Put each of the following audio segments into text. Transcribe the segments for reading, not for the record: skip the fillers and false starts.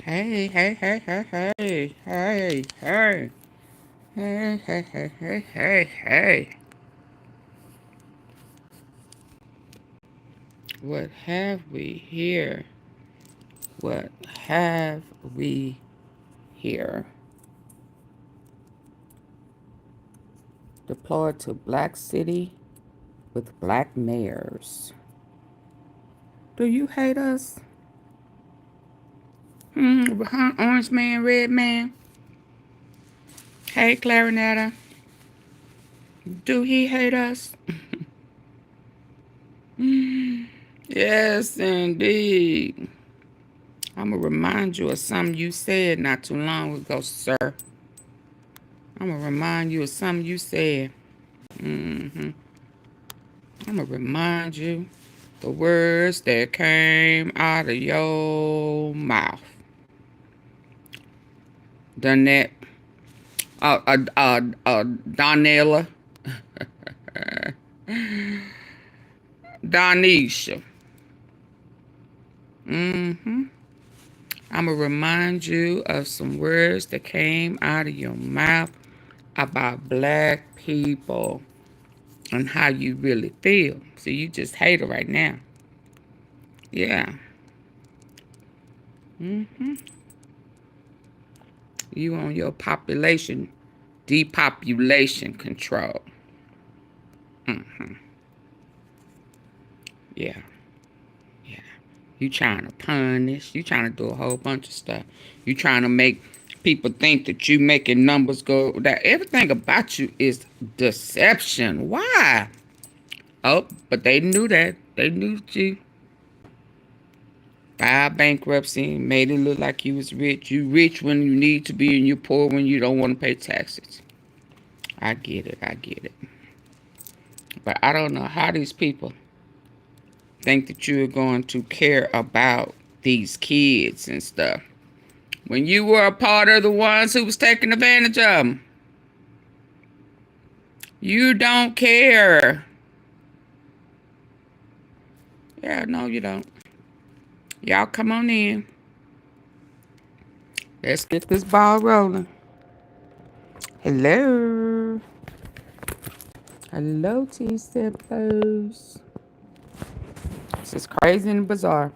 Hey, hey, hey, hey, hey, hey, hey, hey, hey, hey, hey, hey, hey. What have we here? What have we here? Deployed to Black City with black mayors. Do you hate us? Orange man, red man. Hey, Clarinetta. Do he hate us? Yes, indeed. I'm going to remind you of something you said not too long ago, sir. I'm going to remind you of something you said. I'm going to remind you the words that came out of your mouth. Donette. Donella. Donisha. I'm going to remind you of some words that came out of your mouth about black people and how you really feel. So you just hate her right now. Yeah. You on your population depopulation control. Yeah. Yeah. You trying to punish. You trying to do a whole bunch of stuff. You trying to make people think that you making numbers go. That everything about you is deception. Why? Oh, but they knew that. They knew that you filed bankruptcy, made it look like you was rich. You rich when you need to be, and you poor when you don't want to pay taxes. I get it. I get it. But I don't know how these people think that you're going to care about these kids and stuff when you were a part of the ones who was taking advantage of them. You don't care. Yeah, no, you don't. Y'all come on in. Let's get this ball rolling. Hello. Hello, T-Steppers. This is crazy and bizarre.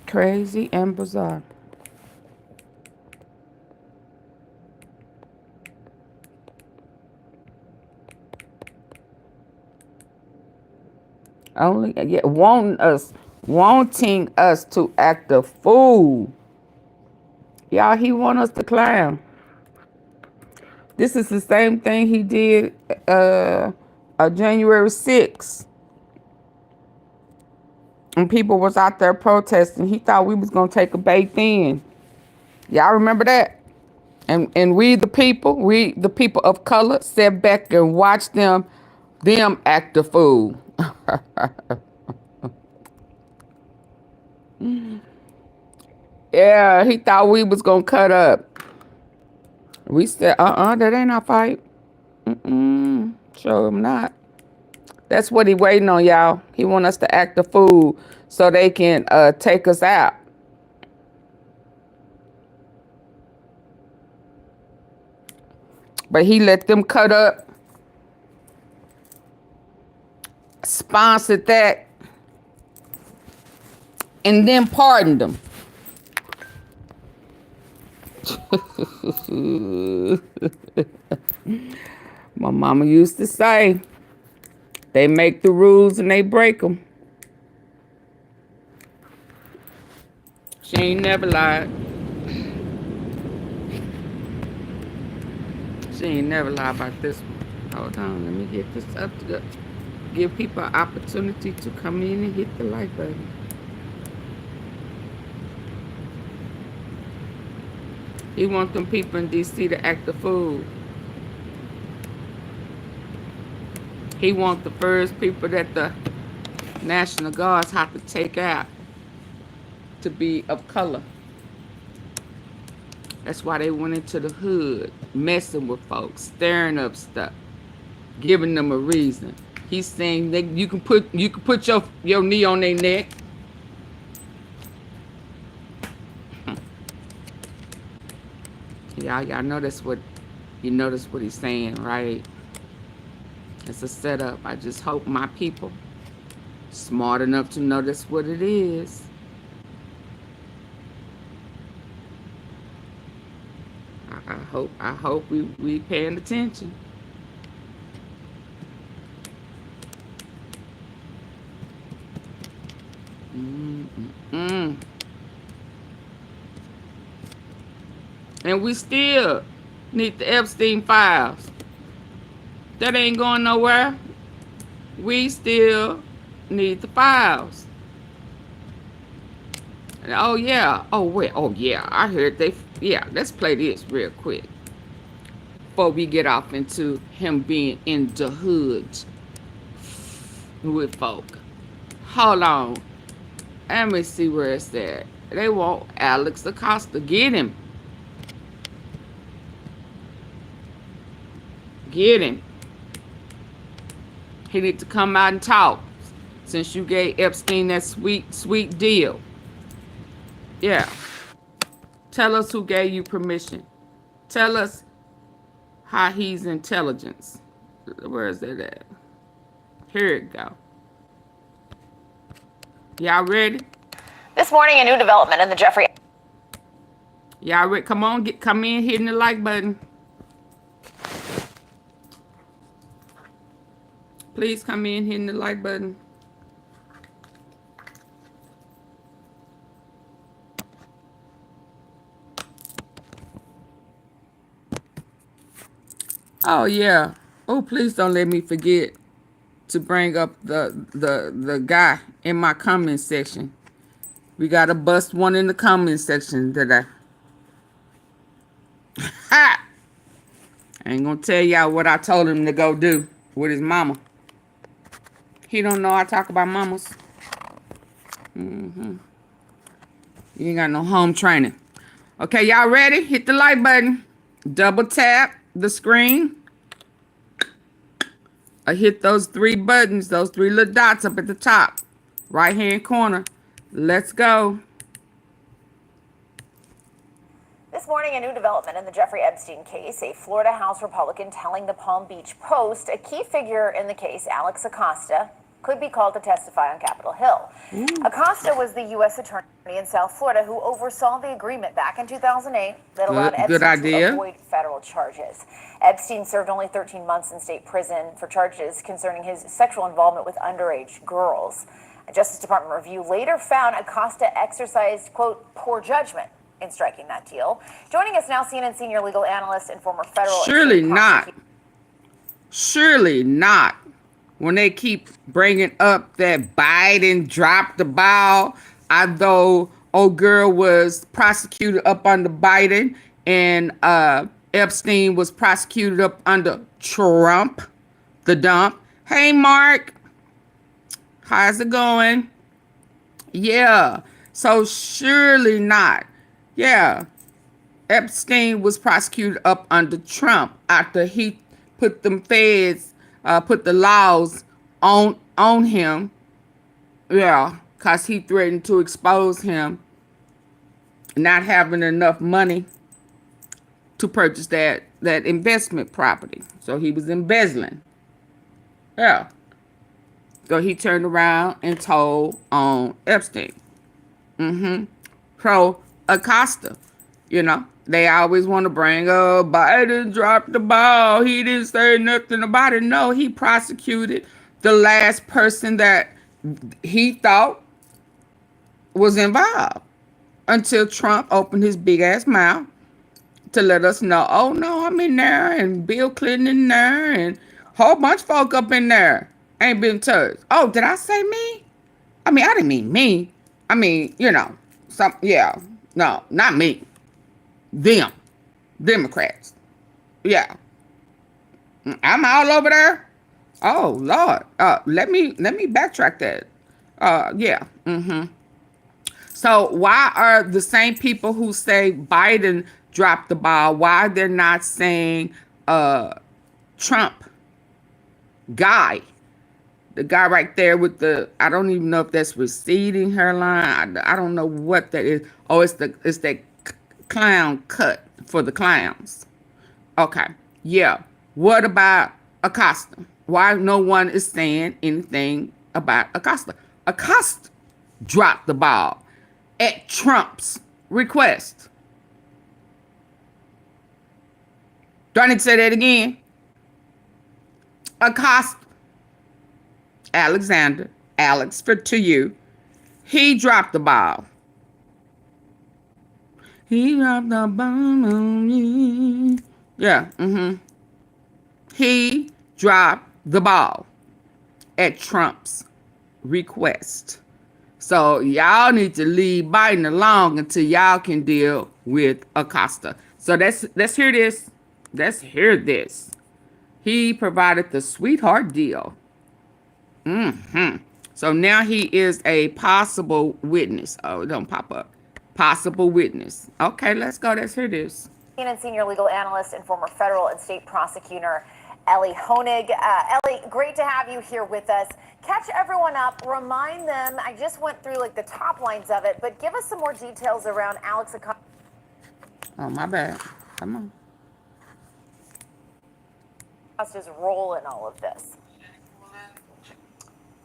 Crazy and bizarre. Only wanting us to act a fool. Y'all, he want us to clown. This is the same thing he did January 6th. And people was out there protesting. He thought we was gonna take a bait then. Y'all remember that? And we the people of color, sat back and watched them act a fool. Yeah, he thought we was gonna cut up. We said, that ain't our fight. Show him not. That's what he waiting on, y'all. He want us to act a fool so they can take us out. But he let them cut up, sponsored that, and then pardoned them. My mama used to say, they make the rules and they break them. She ain't never lied. She ain't never lied about this one. Hold on, let me get this up to give people an opportunity to come in and hit the like button. He want them people in D.C. to act a fool. He want the first people that the National Guards have to take out to be of color. That's why they went into the hood, messing with folks, stirring up stuff, giving them a reason. He's saying that you can put your knee on their neck. Y'all notice what he's saying, right? It's a setup. I just hope my people smart enough to know that's what it is. I hope we paying attention. And we still need the Epstein files. That ain't going nowhere. We still need the files. And oh yeah. Oh wait. Oh yeah. I heard they. Yeah. Let's play this real quick before we get off into him being in the hood with folk. Hold on. Let me see where it's at. They want Alex Acosta. Get him. Get him. He need to come out and talk since you gave Epstein that sweet deal. Yeah. Tell us who gave you permission. Tell us how he's intelligence. Where is that at? Here it go. Y'all ready? This morning, a new development in the Jeffrey. Y'all ready? Come on, come in, hitting the like button. Please come in, hitting the like button. Oh yeah. Oh, please don't let me forget to bring up the guy in my comment section. We gotta bust one in the comment section today. Ha! I ain't gonna tell y'all what I told him to go do with his mama. He don't know I talk about mamas. You ain't got no home training. Okay, y'all ready? Hit the like button. Double tap the screen. I hit those three buttons, those three little dots up at the top. Right hand corner. Let's go. This morning, a new development in the Jeffrey Epstein case. A Florida House Republican telling the Palm Beach Post a key figure in the case, Alex Acosta, could be called to testify on Capitol Hill. Acosta was the U.S. attorney in South Florida who oversaw the agreement back in 2008 that allowed Epstein to avoid federal charges. Epstein served only 13 months in state prison for charges concerning his sexual involvement with underage girls. A Justice Department review later found Acosta exercised, quote, poor judgment in striking that deal. Joining us now, CNN senior legal analyst and former federal... Surely not. Surely not. When they keep bringing up that Biden dropped the ball, although old girl was prosecuted up under Biden and Epstein was prosecuted up under Trump, the dump. Hey, Mark. How's it going? Yeah. So surely not. Yeah. Epstein was prosecuted up under Trump after he put them feds, put the laws on him. Yeah. Because he threatened to expose him not having enough money to purchase that investment property. So he was embezzling. Yeah. So he turned around and told on Epstein. So Acosta, you know, they always want to bring up Biden dropped the ball. He didn't say nothing about it. No, he prosecuted the last person that he thought was involved until Trump opened his big ass mouth to let us know, oh no, I'm in there, and Bill Clinton in there, and a whole bunch of folk up in there ain't been touched. Oh, did I say me? I mean, I didn't mean me. I mean, you know, yeah. No, not me. Them. Democrats. Yeah. I'm all over there. Oh, Lord. Let me backtrack that. Yeah. So why are the same people who say Biden dropped the ball, why they're not saying Trump guy The guy right there with the, I don't even know if that's receding hairline. I don't know what that is. Oh, it's that clown cut for the clowns. Okay. Yeah. What about Acosta? Why no one is saying anything about Acosta? Acosta dropped the ball at Trump's request. Do I need to say that again? Acosta, Alexander, Alex, to you, he dropped the ball. He dropped the ball on you. Yeah, He dropped the ball at Trump's request. So y'all need to leave Biden alone until y'all can deal with Acosta. So let's hear this. Let's hear this. He provided the sweetheart deal. So now he is a possible witness. Oh, it don't pop up. Possible witness. Okay, let's go. Let's hear this. And senior legal analyst and former federal and state prosecutor Elie Honig. Elie, great to have you here with us. Catch everyone up, remind them, I just went through like the top lines of it, but give us some more details around Alex Acosta. Oh, my bad. Come on. Acosta's role in all of this.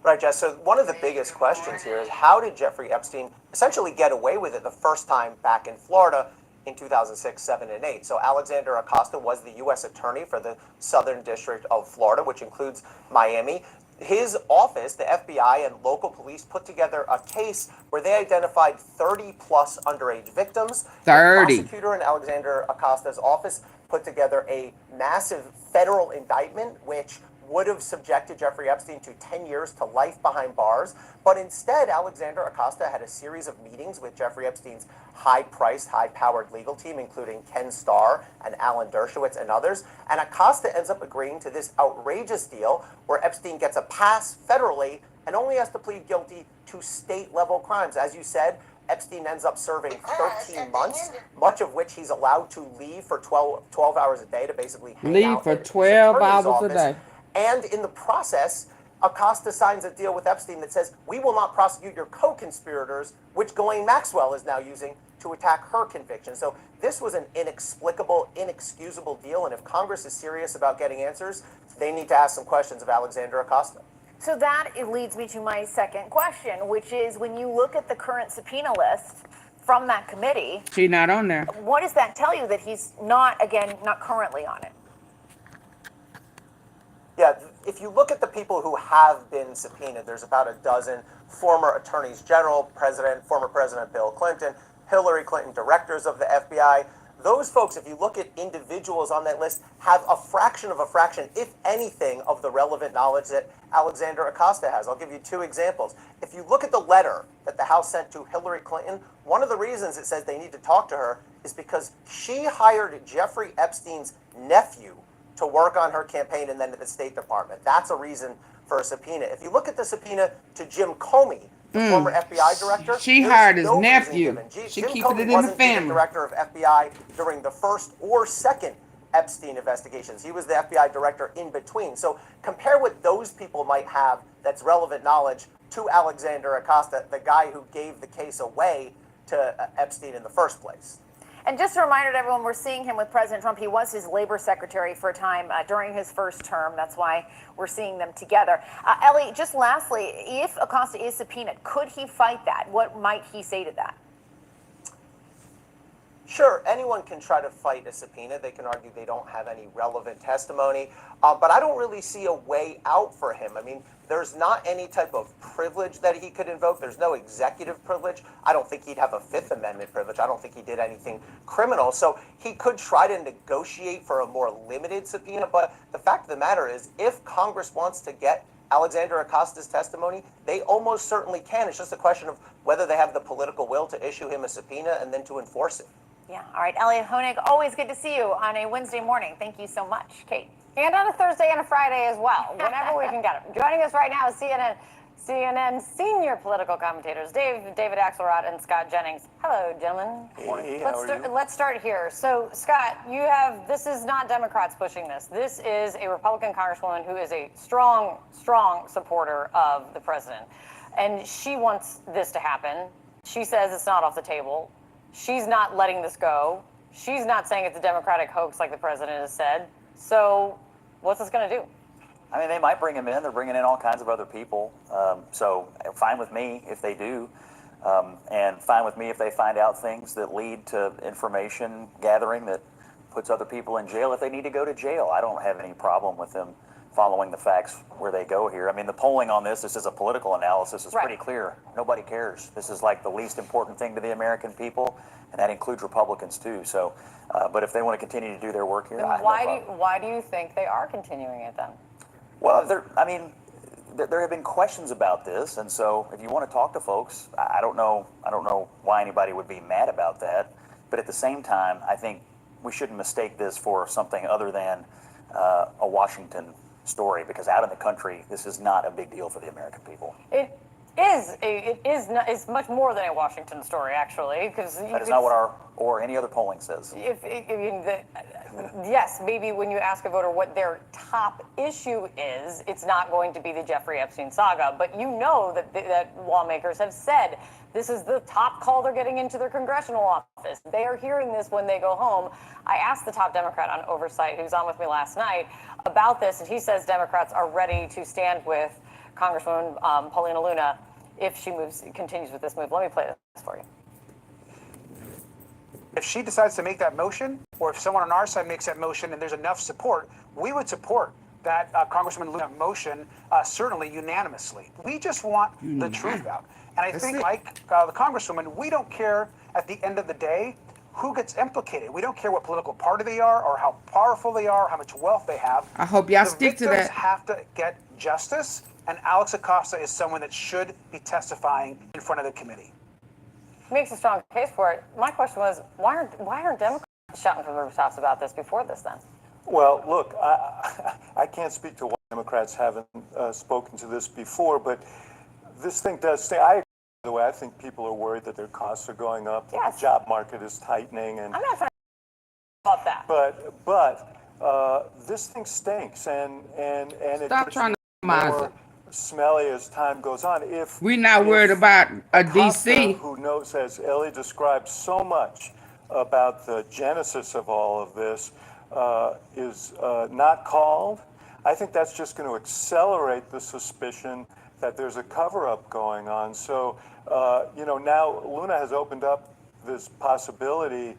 Right, Jess. So one of the biggest questions here is how did Jeffrey Epstein essentially get away with it the first time back in Florida in 2006, 7, and 8? So Alexander Acosta was the U.S. attorney for the Southern District of Florida, which includes Miami. His office, the FBI and local police, put together a case where they identified 30-plus underage victims. 30. The prosecutor in Alexander Acosta's office put together a massive federal indictment, which would have subjected Jeffrey Epstein to 10 years to life behind bars. But instead, Alexander Acosta had a series of meetings with Jeffrey Epstein's high-priced, high-powered legal team, including Ken Starr and Alan Dershowitz and others. And Acosta ends up agreeing to this outrageous deal where Epstein gets a pass federally and only has to plead guilty to state-level crimes. As you said, Epstein ends up serving 13 months, much of which he's allowed to leave for 12 hours a day to basically hang out for at his 12 attorney's hours a office. day. And in the process, Acosta signs a deal with Epstein that says, we will not prosecute your co-conspirators, which Ghislaine Maxwell is now using to attack her conviction. So this was an inexplicable, inexcusable deal. And if Congress is serious about getting answers, they need to ask some questions of Alexander Acosta. So that leads me to my second question, which is when you look at the current subpoena list from that committee, She's not on there. what does that tell you that he's not currently on it? Yeah, if you look at the people who have been subpoenaed, there's about a dozen former attorneys general, former President Bill Clinton, Hillary Clinton, directors of the FBI. Those folks, if you look at individuals on that list, have a fraction of a fraction, if anything, of the relevant knowledge that Alexander Acosta has. I'll give you two examples. If you look at the letter that the House sent to Hillary Clinton, one of the reasons it says they need to talk to her is because she hired Jeffrey Epstein's nephew to work on her campaign and then at the State Department. That's a reason for a subpoena. If you look at the subpoena to Jim Comey, the former FBI director, She hired his nephew. She Jim keeping Comey it in the wasn't family. the director of FBI during the first or second Epstein investigations. He was the FBI director in between. So compare what those people might have that's relevant knowledge to Alexander Acosta, the guy who gave the case away to Epstein in the first place. And just a reminder to everyone, we're seeing him with President Trump. He was his labor secretary for a time during his first term. That's why we're seeing them together. Elie, just lastly, if Acosta is subpoenaed, could he fight that? What might he say to that? Sure, anyone can try to fight a subpoena. They can argue they don't have any relevant testimony, but I don't really see a way out for him. I mean, there's not any type of privilege that he could invoke. There's no executive privilege. I don't think he'd have a Fifth Amendment privilege. I don't think he did anything criminal. So he could try to negotiate for a more limited subpoena, but the fact of the matter is, if Congress wants to get Alexander Acosta's testimony, they almost certainly can. It's just a question of whether they have the political will to issue him a subpoena and then to enforce it. Yeah, all right. Elie Honig, always good to see you on a Wednesday morning. Thank you so much, Kate. And on a Thursday and a Friday as well, whenever we can get him. Joining us right now is CNN CNN senior political commentators David Axelrod and Scott Jennings. Hello, gentlemen. Hey, how are you? Let's start here. So, Scott, this is not Democrats pushing this. This is a Republican congresswoman who is a strong supporter of the president. And she wants this to happen. She says it's not off the table. She's not letting this go. She's not saying it's a Democratic hoax like the president has said. So what's this going to do? I mean, they might bring him in. They're bringing in all kinds of other people. So fine with me if they do. And fine with me if they find out things that lead to information gathering that puts other people in jail if they need to go to jail. I don't have any problem with them following the facts where they go here. I mean, the polling on this is a political analysis, is pretty clear. Nobody cares. This is like the least important thing to the American people, and that includes Republicans too. So, but if they want to continue to do their work here, why do you think they are continuing it then? Well, there have been questions about this, and so if you want to talk to folks, I don't know why anybody would be mad about that. But at the same time, I think we shouldn't mistake this for something other than a Washington story, because out in the country, this is not a big deal for the American people. It's much more than a Washington story, actually, because that is not what our or any other polling says. Yes, maybe when you ask a voter what their top issue is, it's not going to be the Jeffrey Epstein saga. But you know that lawmakers have said this is the top call they're getting into their congressional office. They are hearing this when they go home. I asked the top Democrat on oversight, who's on with me last night, about this, and he says Democrats are ready to stand with Congresswoman Paulina Luna if she continues with this move. Let me play this for you. If she decides to make that motion, or if someone on our side makes that motion and there's enough support, we would support that Congresswoman Luna motion, certainly unanimously. We just want the truth out. And I think, like the Congresswoman, we don't care at the end of the day who gets implicated. We don't care what political party they are, or how powerful they are, or how much wealth they have. I hope y'all stick to that. The victims have to get justice, and Alex Acosta is someone that should be testifying in front of the committee. Makes a strong case for it. My question was, why aren't Democrats shouting from the rooftops about this before this then? Well, look, I can't speak to why Democrats haven't spoken to this before, but this thing does stay. By the way, I think people are worried that their costs are going up, that the job market is tightening, and I'm not trying to about that. But this thing stinks, and it Stop trying to more smelly as time goes on. We're not worried about a Acosta, DC who knows, as Ellie described, so much about the genesis of all of this, is not called. I think that's just going to accelerate the suspicion that there's a cover-up going on. So, now Luna has opened up this possibility.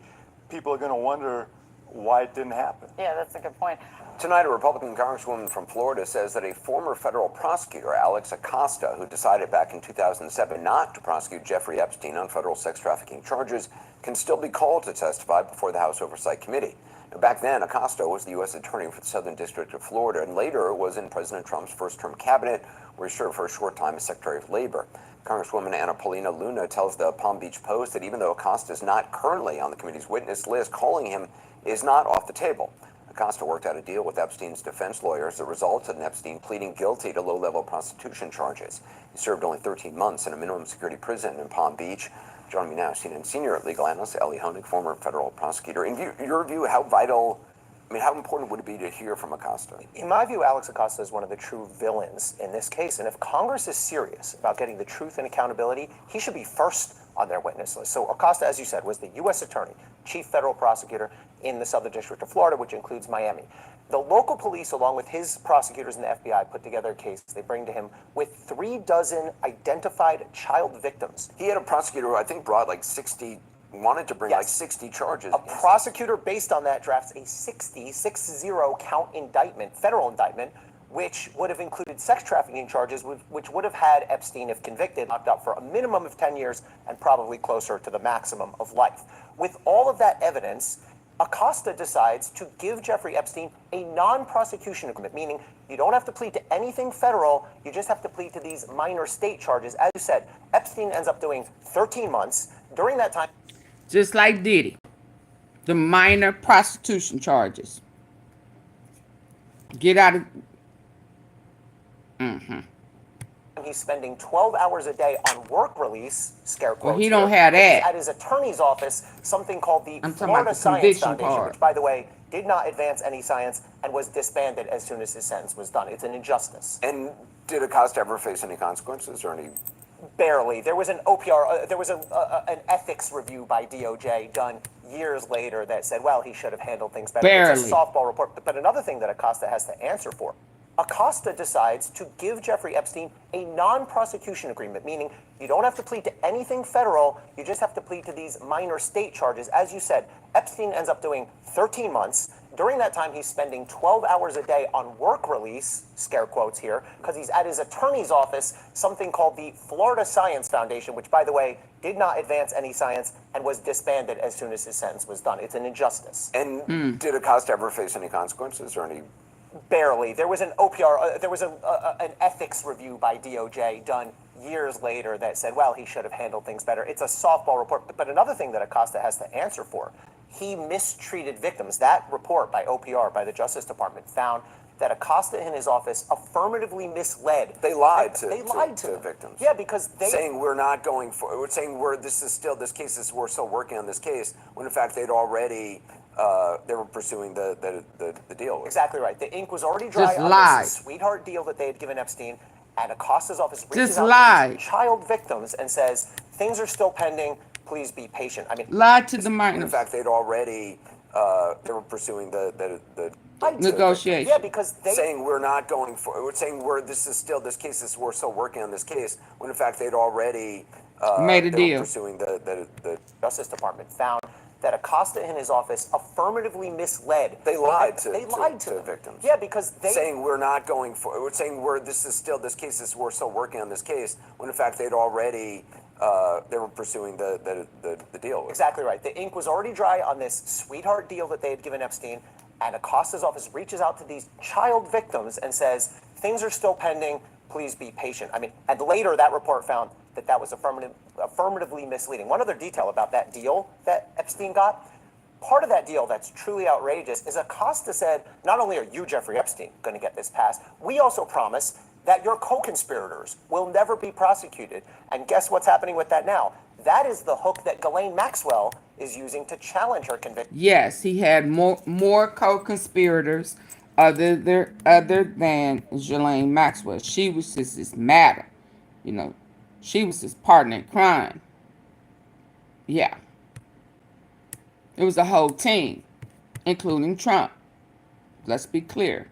People are going to wonder why it didn't happen. Yeah, that's a good point. Tonight, a Republican congresswoman from Florida says that a former federal prosecutor, Alex Acosta, who decided back in 2007 not to prosecute Jeffrey Epstein on federal sex trafficking charges, can still be called to testify before the House Oversight Committee. Now, back then, Acosta was the U.S. Attorney for the Southern District of Florida, and later was in President Trump's first-term cabinet, where he served for a short time as Secretary of Labor. Congresswoman Anna Paulina Luna tells the Palm Beach Post that even though Acosta is not currently on the committee's witness list, calling him is not off the table. Acosta worked out a deal with Epstein's defense lawyers that resulted in Epstein pleading guilty to low-level prostitution charges. He served only 13 months in a minimum security prison in Palm Beach. Joining me now, CNN senior legal analyst Ellie Honig, former federal prosecutor. In your view, how important would it be to hear from Acosta? In my view, Alex Acosta is one of the true villains in this case. And if Congress is serious about getting the truth and accountability, he should be first on their witness list. So Acosta, as you said, was the U.S. Attorney, chief federal prosecutor in the Southern District of Florida, which includes Miami. The local police, along with his prosecutors and the FBI, put together a case they bring to him with 36 identified child victims. He had a prosecutor who I think brought like 60, wanted to bring like 60 charges. A prosecutor, based on that, drafts a 60 count indictment, federal indictment, which would have included sex trafficking charges, which would have had Epstein, if convicted, locked up for a minimum of 10 years and probably closer to the maximum of life. With all of that evidence, Acosta decides to give Jeffrey Epstein a non-prosecution agreement, meaning you don't have to plead to anything federal, you just have to plead to these minor state charges. As you said, Epstein ends up doing 13 months. During that time, just like Diddy, the minor prostitution charges. Get out of. he he's spending 12 hours a day on work release, scare quotes. Well, he here, don't have that. At his attorney's office, something called the I'm talking about Florida the Science conviction Foundation, part. which, by the way, did not advance any science and was disbanded as soon as his sentence was done. It's an injustice. And did Acosta ever face any consequences or any? Barely. There was an OPR, there was an ethics review by DOJ done years later that said, well, he should have handled things better. Barely. It's a softball report. But another thing that Acosta has to answer for, Acosta decides to give Jeffrey Epstein a non-prosecution agreement, meaning you don't have to plead to anything federal, you just have to plead to these minor state charges. As you said, Epstein ends up doing 13 months. During that time, he's spending 12 hours a day on work release, scare quotes here, because he's at his attorney's office, something called the Florida Science Foundation, which, by the way, did not advance any science and was disbanded as soon as his sentence was done. It's an injustice. And did Acosta ever face any consequences or any? Barely. There was an OPR, there was an ethics review by DOJ done years later that said, well, he should have handled things better. It's a softball report. But another thing that Acosta has to answer for, he mistreated victims. That report by OPR, by the Justice Department, found that Acosta in his office affirmatively misled. They lied to them. victims. Yeah, because they saying we're not going for. We're saying we're this case is we're still working on this case when in fact they'd already. They were pursuing the deal. Exactly right. The ink was already dry Just on lie. this sweetheart deal that they had given Epstein, and Acosta's office reaches Just out lie. to these child victims and says, things are still pending, please be patient. I mean, Lie to the In minors. fact, they'd already they were pursuing the Negotiation. yeah, because they saying we're not going for. We're saying we're this case is we're still working on this case when in fact they'd already Made a they deal. were pursuing the Justice Department found that Acosta in his office affirmatively misled. They lied to them. victims. Yeah, because they saying we're not going for. We're saying we're this case is we're still working on this case when in fact they'd already they were pursuing the deal. Exactly right. The ink was already dry on this sweetheart deal that they had given Epstein, and Acosta's office reaches out to these child victims and says, things are still pending, please be patient. I mean, and later that report found that that was affirmatively misleading. One other detail about that deal that Epstein got, part of that deal that's truly outrageous is Acosta said, not only are you, Jeffrey Epstein, going to get this passed, we also promise that your co-conspirators will never be prosecuted. And guess what's happening with that now? That is the hook that Ghislaine Maxwell is using to challenge her conviction. Yes, he had more co-conspirators other than Ghislaine Maxwell. She was just his matter. You know, she was his partner in crime. Yeah. It was a whole team, including Trump. Let's be clear.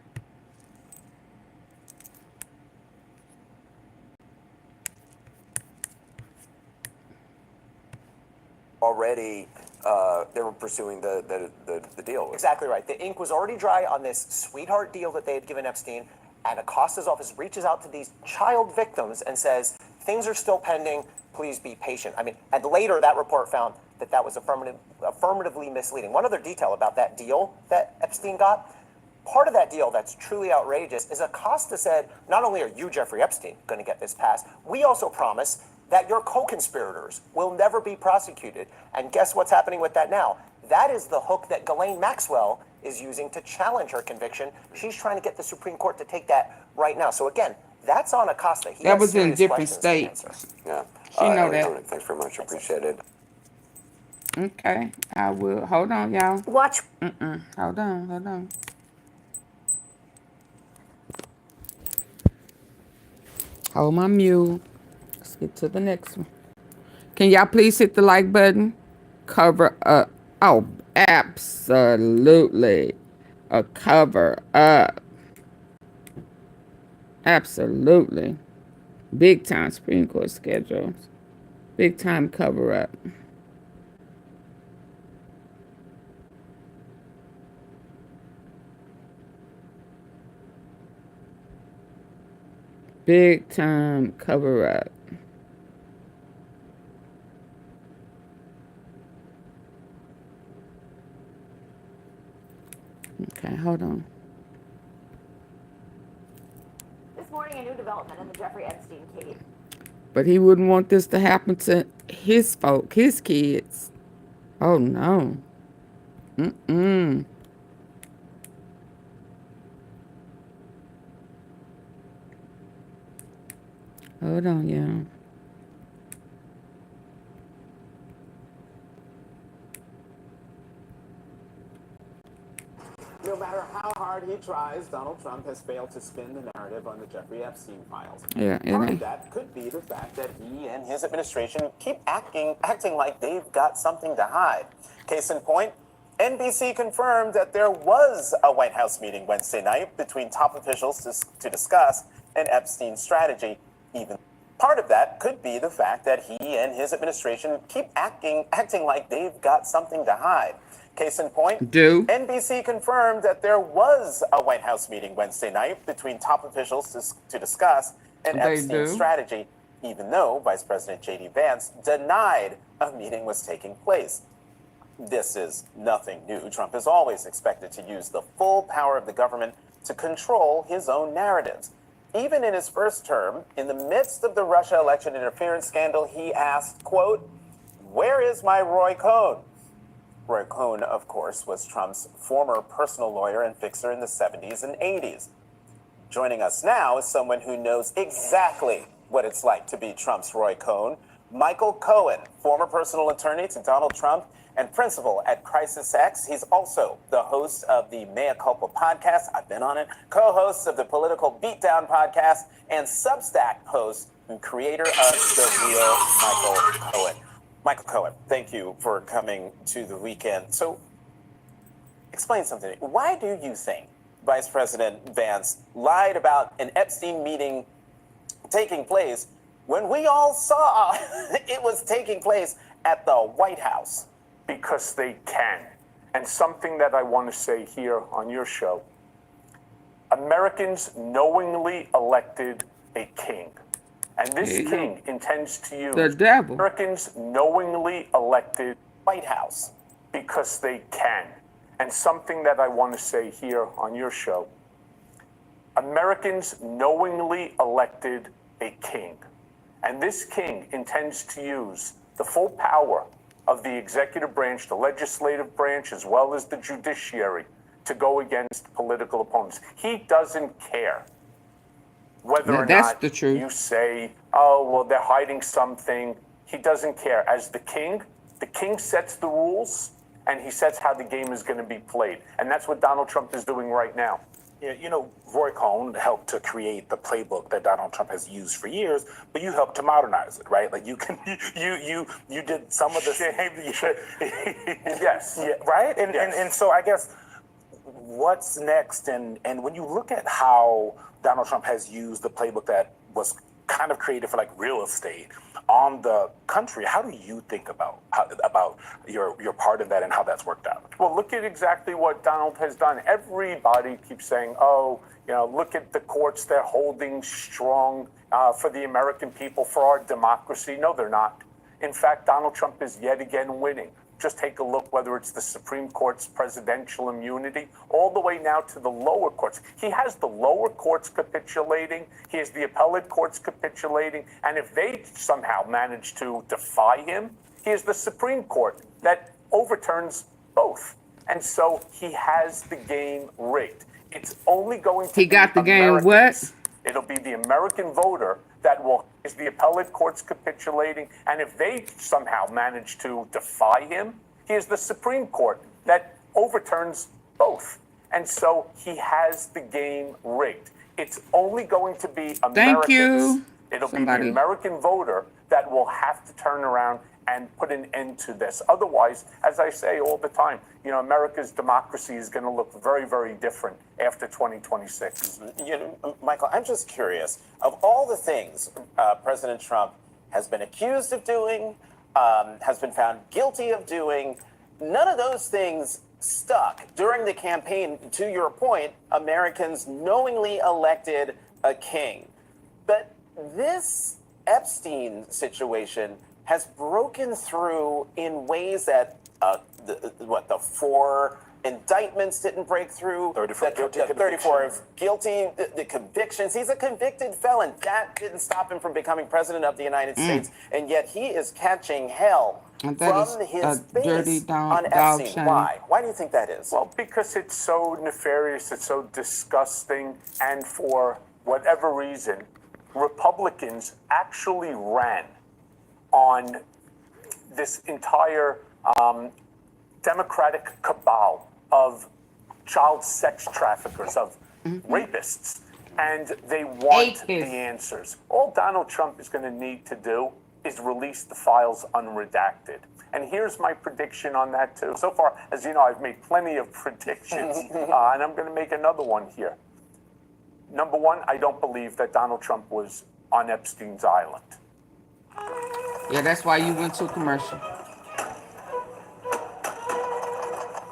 Already they were pursuing the deal. Exactly right. The ink was already dry on this sweetheart deal that they had given Epstein, and Acosta's office reaches out to these child victims and says, things are still pending, please be patient. I mean, and later that report found that that was affirmatively misleading. One other detail about that deal that Epstein got, part of that deal that's truly outrageous is Acosta said, not only are you, Jeffrey Epstein, going to get this passed, we also promise that your co-conspirators will never be prosecuted. And guess what's happening with that now? That is the hook that Ghislaine Maxwell is using to challenge her conviction. She's trying to get the Supreme Court to take that right now. So again, that's on Acosta. He That has was in serious different questions to answer. states. Yeah. She know that. Thanks very much. Appreciate it. Okay, I will. Hold on, y'all. Watch. Hold on. Hold my mule. Let's get to the next one. Can y'all please hit the like button? Cover up. Oh, absolutely. A cover up. Absolutely. Big time Supreme Court schedules. Big time cover up. Big time cover up. Okay, hold on. This morning, a new development in the Jeffrey Epstein case. But he wouldn't want this to happen to his folk, his kids. Oh, no. Hold on, y'all. No matter how hard he tries, Donald Trump has failed to spin the narrative on the Jeffrey Epstein files. Yeah, Part of that could be the fact that he and his administration keep acting like they've got something to hide. Case in point, NBC confirmed that there was a White House meeting Wednesday night between top officials to discuss an Epstein strategy. Even part of that could be the fact that he and his administration keep acting like they've got something to hide. Case in point, NBC confirmed that there was a White House meeting Wednesday night between top officials to discuss an Epstein strategy, even though Vice President J.D. Vance denied a meeting was taking place. This is nothing new. Trump is always expected to use the full power of the government to control his own narratives. Even in his first term, in the midst of the Russia election interference scandal, he asked, quote, "Where is my Roy Cohn?" Roy Cohn, of course, was Trump's former personal lawyer and fixer in the 70s and 80s. Joining us now is someone who knows exactly what it's like to be Trump's Roy Cohn, Michael Cohen, former personal attorney to Donald Trump and principal at Crisis X. He's also the host of the Mea Culpa podcast. I've been on it. Co-host of the Political Beatdown podcast and Substack host and creator of The Real Michael Cohen. Michael Cohen, thank you for coming to the weekend. So, explain something. Why do you think Vice President Vance lied about an Epstein meeting taking place when we all saw it was taking place at the White House? Because they can. And something that I want to say here on your show, Americans knowingly elected a king. And this king intends to use the devil. Americans knowingly elected White House. Because they can. And something that I want to say here on your show, Americans knowingly elected a king. And this king intends to use the full power of the executive branch, the legislative branch, as well as the judiciary, to go against political opponents. He doesn't care whether or not you say, oh, well, they're hiding something. He doesn't care. As the king sets the rules, and he sets how the game is going to be played. And that's what Donald Trump is doing right now. Yeah, you know, Roy Cohn helped to create the playbook that Donald Trump has used for years, but you helped to modernize it, right? Like you did some of the yes, yeah, right? And so I guess what's next? And when you look at how Donald Trump has used the playbook that was kind of created for like real estate on the country, how do you think about your part of that and how that's worked out? Well, look at exactly what Donald has done. Everybody keeps saying, oh, you know, look at the courts, they're holding strong for the American people, for our democracy. No, they're not. In fact, Donald Trump is yet again winning. Just take a look, whether it's the Supreme Court's presidential immunity, all the way now to the lower courts. He has the lower courts capitulating. He has the appellate courts capitulating. And if they somehow manage to defy him, he has the Supreme Court that overturns both. And so he has the game rigged. It's only going to be the game what? It'll be the American voter that will, is the appellate courts capitulating, and if they somehow manage to defy him, he is the Supreme Court that overturns both. And so he has the game rigged. It's only going to be Americans. It'll be the American voter that will have to turn around and put an end to this. Otherwise, as I say all the time, you know, America's democracy is going to look very, very different after 2026. You know, Michael, I'm just curious, of all the things President Trump has been accused of doing, has been found guilty of doing, none of those things stuck. During the campaign, to your point, Americans knowingly elected a king. But this Epstein situation has broken through in ways that the 4 indictments didn't break through. 34 guilty, the convictions. He's a convicted felon. That didn't stop him from becoming president of the United States, and yet he is catching hell from his base on Epstein. Why? Why do you think that is? Well, because it's so nefarious, it's so disgusting, and for whatever reason, Republicans actually ran on this entire Democratic cabal of child sex traffickers, of rapists, and they want the answers. All Donald Trump is going to need to do is release the files unredacted. And here's my prediction on that too. So far, as you know, I've made plenty of predictions, and I'm going to make another one here. Number one, I don't believe that Donald Trump was on Epstein's island. Yeah, that's why you went to commercial.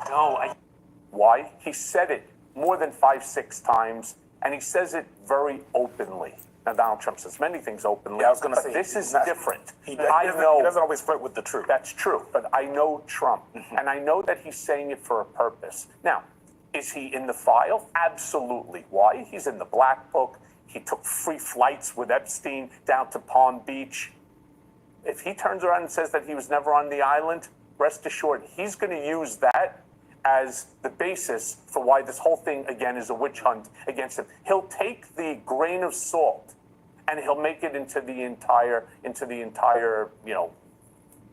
No, why? He said it more than 5-6 times, and he says it very openly. Now, Donald Trump says many things openly. Yeah, I was going to say this is different. He doesn't always flirt with the truth. That's true, but I know Trump, and I know that he's saying it for a purpose. Now, is he in the file? Absolutely. Why? He's in the Black Book. He took free flights with Epstein down to Palm Beach. If he turns around and says that he was never on the island, rest assured, he's going to use that as the basis for why this whole thing, again, is a witch hunt against him. He'll take the grain of salt and he'll make it into the entire, you know.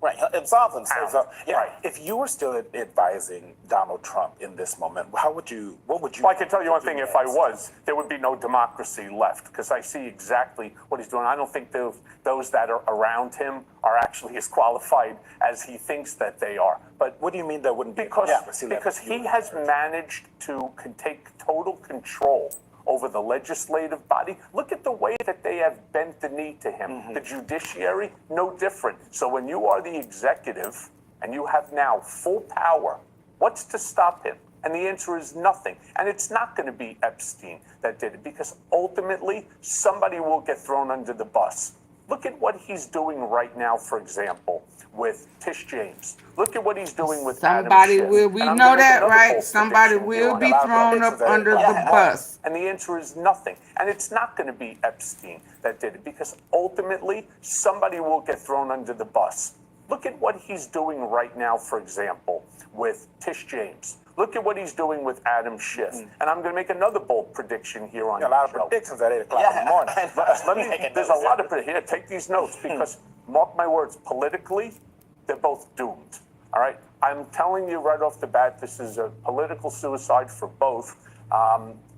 Right, absolve himself. Yeah. Right. If you were still advising Donald Trump in this moment, what would you? Well, I can tell you one thing, if I was, there would be no democracy left, because I see exactly what he's doing. I don't think those that are around him are actually as qualified as he thinks that they are. But what do you mean there wouldn't be democracy left? Because he has managed to take total control over the legislative body. Look at the way that they have bent the knee to him. The judiciary, no different. So when you are the executive and you have now full power, what's to stop him? And the answer is nothing. And it's not going to be Epstein that did it, because ultimately somebody will get thrown under the bus. Look at what he's doing right now, for example, with Tish James. Look at what he's doing with somebody Adam will, Schiff. we know that, right? Somebody will be thrown up under the bus. And the answer is nothing. And it's not going to be Epstein that did it, because ultimately somebody will get thrown under the bus. Look at what he's doing right now, for example, with Tish James. Look at what he's doing with Adam Schiff. And I'm going to make another bold prediction here on a lot of predictions at 8 o'clock in the morning. There's a lot of here. Take these notes, because mark my words, politically, they're both doomed. All right? I'm telling you right off the bat, this is a political suicide for both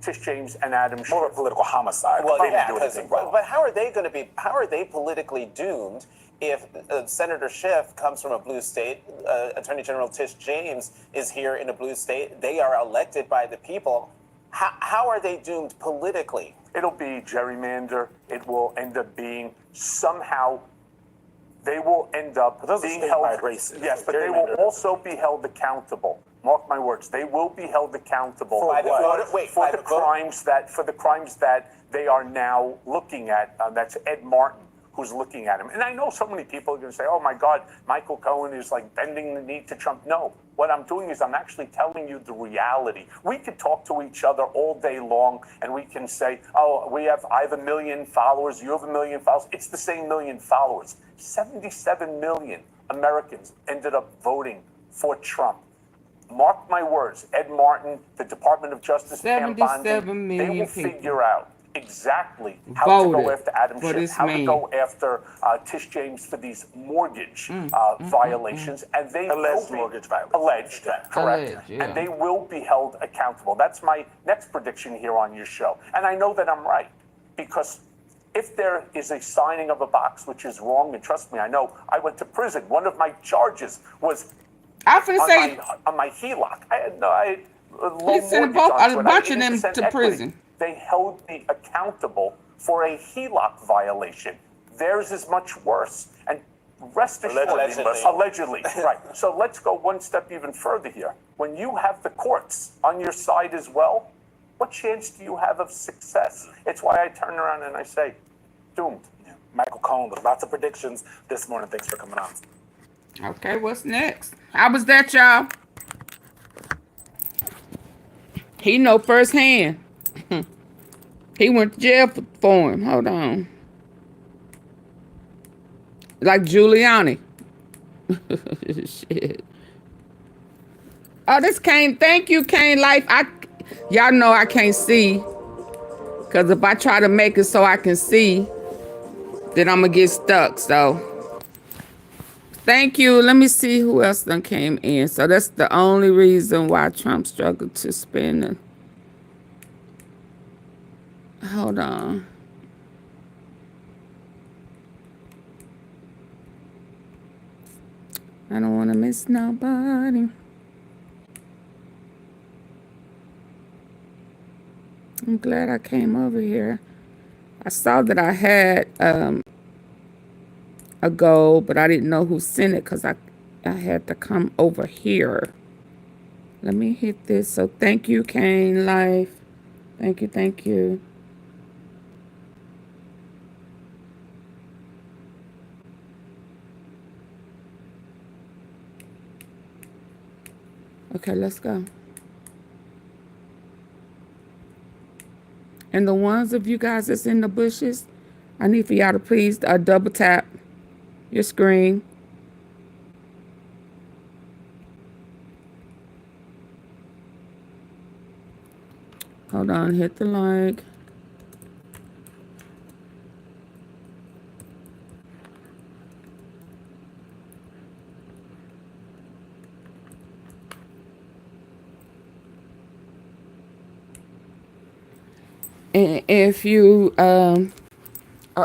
Tish James and Adam Schiff. More of a political homicide. Well, yeah, but how are they going to be? How are they politically doomed if Senator Schiff comes from a blue state? Attorney General Tish James is here in a blue state. They are elected by the people. How are they doomed politically? It'll be gerrymander. It will end up being somehow. They will end up being held by races. Yes, but they will also be held accountable. Mark my words, they will be held accountable for the crimes that they are now looking at. That's Ed Martin who's looking at him. And I know so many people are going to say, oh my God, Michael Cohen is like bending the knee to Trump. No, what I'm doing is I'm actually telling you the reality. We could talk to each other all day long and we can say, oh, I have 1 million followers, you have 1 million followers. It's the same 1 million followers. 77 million Americans ended up voting for Trump. Mark my words, Ed Martin, the Department of Justice, Pam Bondi, they will figure out exactly how to go after Adam Schiff, how to go after Tish James for these mortgage violations, and they alleged mortgage violations. Alleged, correct. And they will be held accountable. That's my next prediction here on your show. And I know that I'm right, because if there is a signing of a box which is wrong, and trust me, I know, I went to prison. One of my charges was on my HELOC. I sent a bunch of them to prison. They held me accountable for a HELOC violation. Theirs is much worse. And rest assured, allegedly, right. So let's go one step even further here. When you have the courts on your side as well, what chance do you have of success? It's why I turn around and I say, doomed. Yeah. Michael Cohen with lots of predictions this morning. Thanks for coming on. Okay, what's next? How was that, y'all? He know firsthand. He went to jail for him. Hold on. Like Giuliani. Shit. Oh, this Kane. Thank you, Kane Life. Y'all know I can't see. Because if I try to make it so I can see, then I'm gonna get stuck. So thank you. Let me see who else done came in. So that's the only reason why Trump struggled to spend it. Hold on. I don't want to miss nobody. I'm glad I came over here. I saw that I had a goal, but I didn't know who sent it because I had to come over here. Let me hit this. So thank you, Kane Life. Thank you, thank you. Okay, let's go. And the ones of you guys that's in the bushes, I need for y'all to please double tap your screen. Hold on, hit the like. And if you are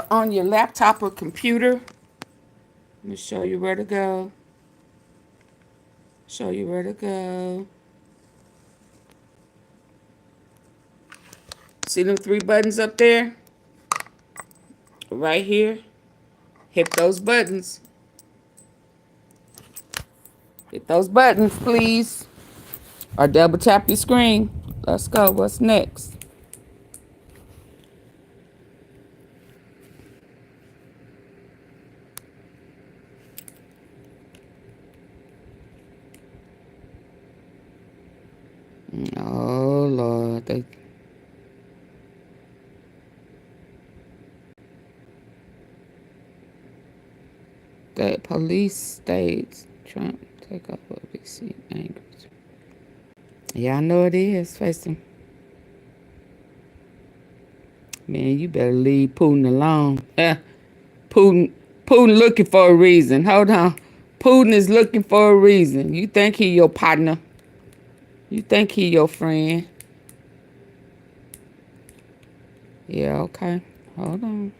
on your laptop or computer, let me show you where to go. Show you where to go. See them 3 buttons up there? Right here. Hit those buttons. Hit those buttons, please. Or double tap your screen. Let's go. What's next? Oh, Lord. The police states Trump take off of DC angry. Yeah, I know it is. Face him. Man, you better leave Putin alone. Putin looking for a reason. Hold on. Putin is looking for a reason. You think he your partner. You think he your friend. Yeah, okay. Hold on.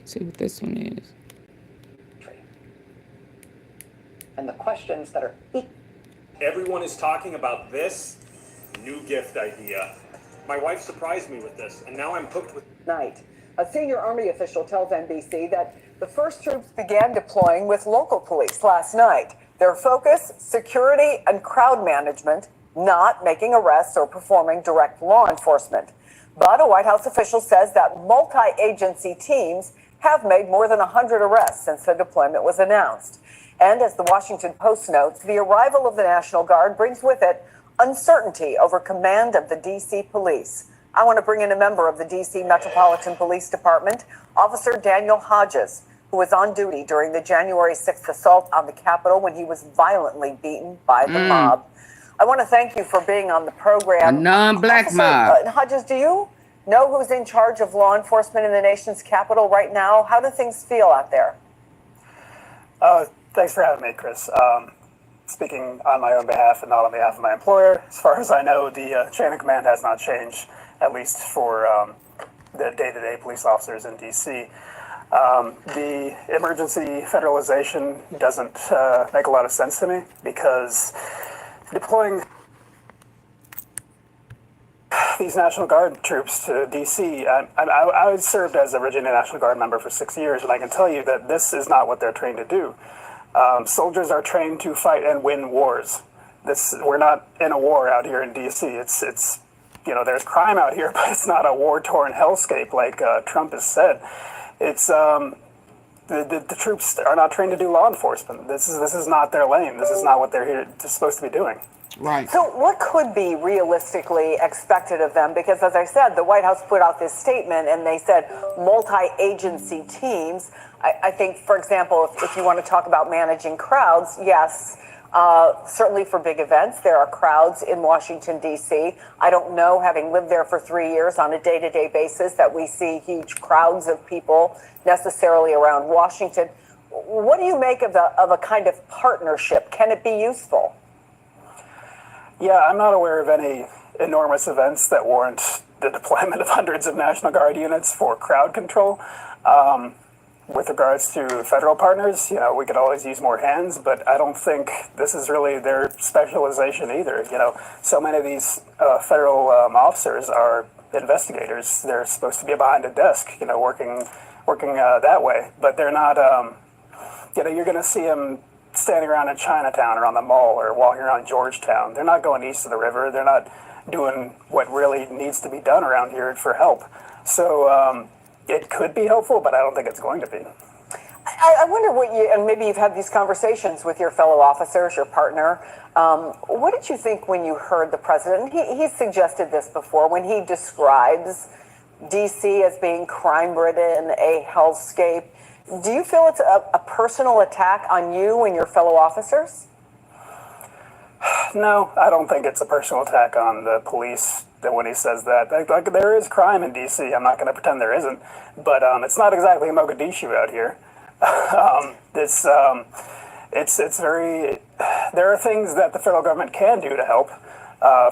See what this one is. And the questions that are... Everyone is talking about this new gift idea. My wife surprised me with this, and now I'm hooked with... Night. A senior Army official tells NBC that the first troops began deploying with local police last night. Their focus, security and crowd management, not making arrests or performing direct law enforcement. But a White House official says that multi-agency teams have made more than 100 arrests since the deployment was announced. And as the Washington Post notes, the arrival of the National Guard brings with it uncertainty over command of the D.C. police. I want to bring in a member of the D.C. Metropolitan Police Department, Officer Daniel Hodges, who was on duty during the January 6th assault on the Capitol when he was violently beaten by the mob. I want to thank you for being on the program. A non-black mob. Hodges, do you know who's in charge of law enforcement in the nation's capital right now? How do things feel out there? Thanks for having me, Chris. Speaking on my own behalf and not on behalf of my employer, as far as I know, the chain of command has not changed, at least for the day-to-day police officers in D.C. The emergency federalization doesn't make a lot of sense to me because deploying these National Guard troops to D.C., I served as a Virginia National Guard member for 6 years, and I can tell you that this is not what they're trained to do. Soldiers are trained to fight and win wars. We're not in a war out here in D.C. It's you know, there's crime out here, but it's not a war-torn hellscape like Trump has said. It's the troops are not trained to do law enforcement. This is not their lane. This is not what they're supposed to be doing. Right. So what could be realistically expected of them? Because as I said, the White House put out this statement and they said multi-agency teams. I think, for example, if you want to talk about managing crowds, yes, certainly for big events, there are crowds in Washington, D.C. I don't know, having lived there for 3 years on a day-to-day basis, that we see huge crowds of people necessarily around Washington. What do you make of a kind of partnership? Can it be useful? Yeah, I'm not aware of any enormous events that warrant the deployment of hundreds of National Guard units for crowd control. With regards to federal partners, we could always use more hands, but I don't think this is really their specialization either. So many of these federal officers are investigators. They're supposed to be behind a desk, working that way, but they're not. You're going to see them standing around in Chinatown or on the mall or walking around Georgetown. They're not going east of the river. They're not doing what really needs to be done around here for help. So it could be helpful, but I don't think it's going to be. I wonder what and maybe you've had these conversations with your fellow officers, your partner. What did you think when you heard the president? He suggested this before when he describes D.C. as being crime-ridden, a hellscape. Do you feel it's a personal attack on you and your fellow officers? No, I don't think it's a personal attack on the police when he says that. Like, there is crime in D.C. I'm not going to pretend there isn't, but it's not exactly Mogadishu out here. It's very. There are things that the federal government can do to help.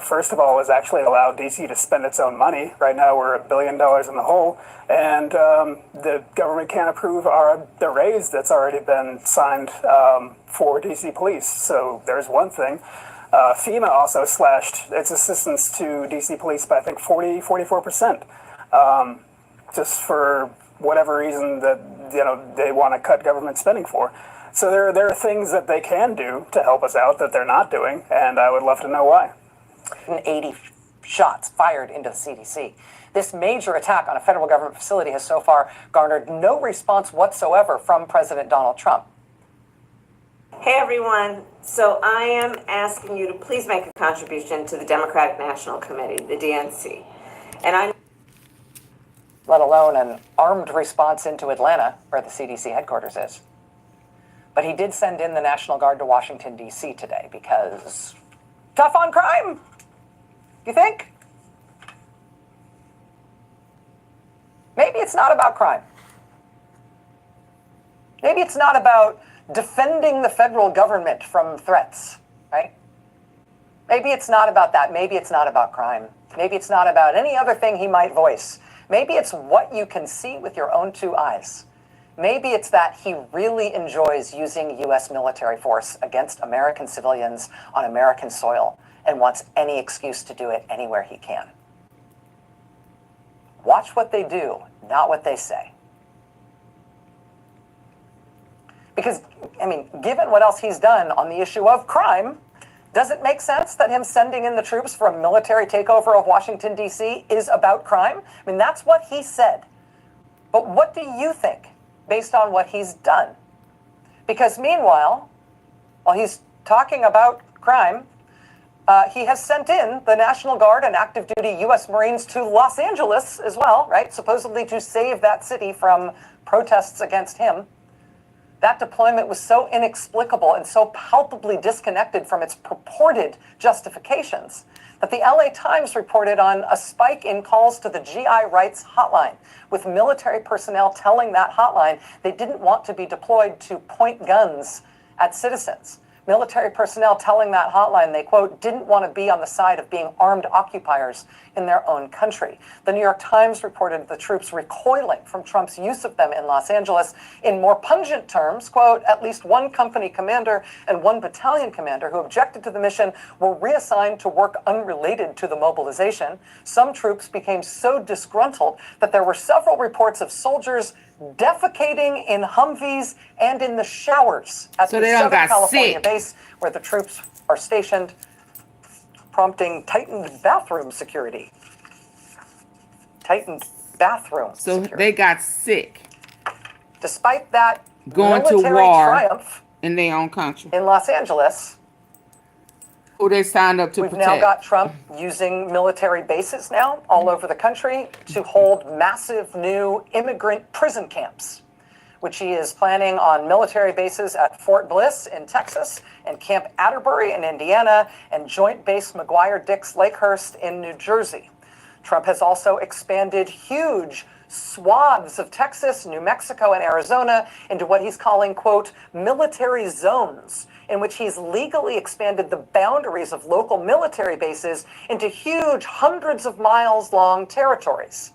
First of all, is actually allow D.C. to spend its own money. Right now, we're $1 billion in the hole, and the government can't approve the raise that's already been signed for D.C. police. So there's one thing. FEMA also slashed its assistance to D.C. police by, I think, 44%, just for whatever reason that they want to cut government spending for. So there are things that they can do to help us out that they're not doing, and I would love to know why. 80 shots fired into the CDC. This major attack on a federal government facility has so far garnered no response whatsoever from President Donald Trump. Hey everyone, so I am asking you to please make a contribution to the Democratic National Committee, the DNC. And let alone an armed response into Atlanta, where the CDC headquarters is. But he did send in the National Guard to Washington, D.C. today because tough on crime, you think? Maybe it's not about crime. Maybe it's not about defending the federal government from threats, right? Maybe it's not about that. Maybe it's not about crime. Maybe it's not about any other thing he might voice. Maybe it's what you can see with your own two eyes. Maybe it's that he really enjoys using U.S. military force against American civilians on American soil and wants any excuse to do it anywhere he can. Watch what they do, not what they say. Because, given what else he's done on the issue of crime, does it make sense that him sending in the troops for a military takeover of Washington, D.C. is about crime? That's what he said. But what do you think, based on what he's done? Because meanwhile, while he's talking about crime, he has sent in the National Guard and active duty U.S. Marines to Los Angeles as well, right? Supposedly to save that city from protests against him. That deployment was so inexplicable and so palpably disconnected from its purported justifications that the LA Times reported on a spike in calls to the GI rights hotline, with military personnel telling that hotline they didn't want to be deployed to point guns at citizens. Military personnel telling that hotline they, quote, didn't want to be on the side of being armed occupiers in their own country. The New York Times reported the troops recoiling from Trump's use of them in Los Angeles. In more pungent terms, quote, at least one company commander and one battalion commander who objected to the mission were reassigned to work unrelated to the mobilization. Some troops became so disgruntled that there were several reports of soldiers defecating in Humvees and in the showers at the Southern California base where the troops are stationed, prompting tightened bathroom security. Tightened bathroom security. They got sick. Despite that going to military war triumph in their own country. in Los Angeles. Who they signed up to We've protect. now got Trump using military bases now all over the country to hold massive new immigrant prison camps, which he is planning on military bases at Fort Bliss in Texas and Camp Atterbury in Indiana and Joint Base McGuire-Dix Lakehurst in New Jersey. Trump has also expanded huge swaths of Texas, New Mexico, and Arizona into what he's calling, quote, military zones, in which he's legally expanded the boundaries of local military bases into huge hundreds of miles long territories,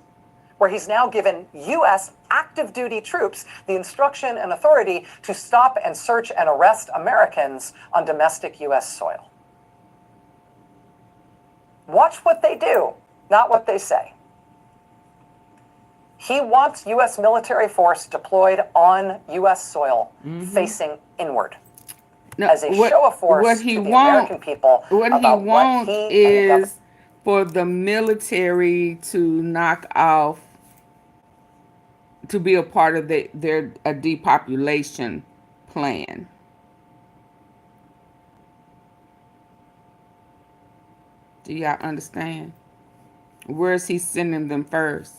where he's now given U.S. active duty troops the instruction and authority to stop and search and arrest Americans on domestic U.S. soil. Watch what they do, not what they say. He wants U.S. military force deployed on U.S. soil, facing inward, as a show of force to the American people about what he is for the military to knock off, to be a part of their depopulation plan. Do y'all understand? Where is he sending them first?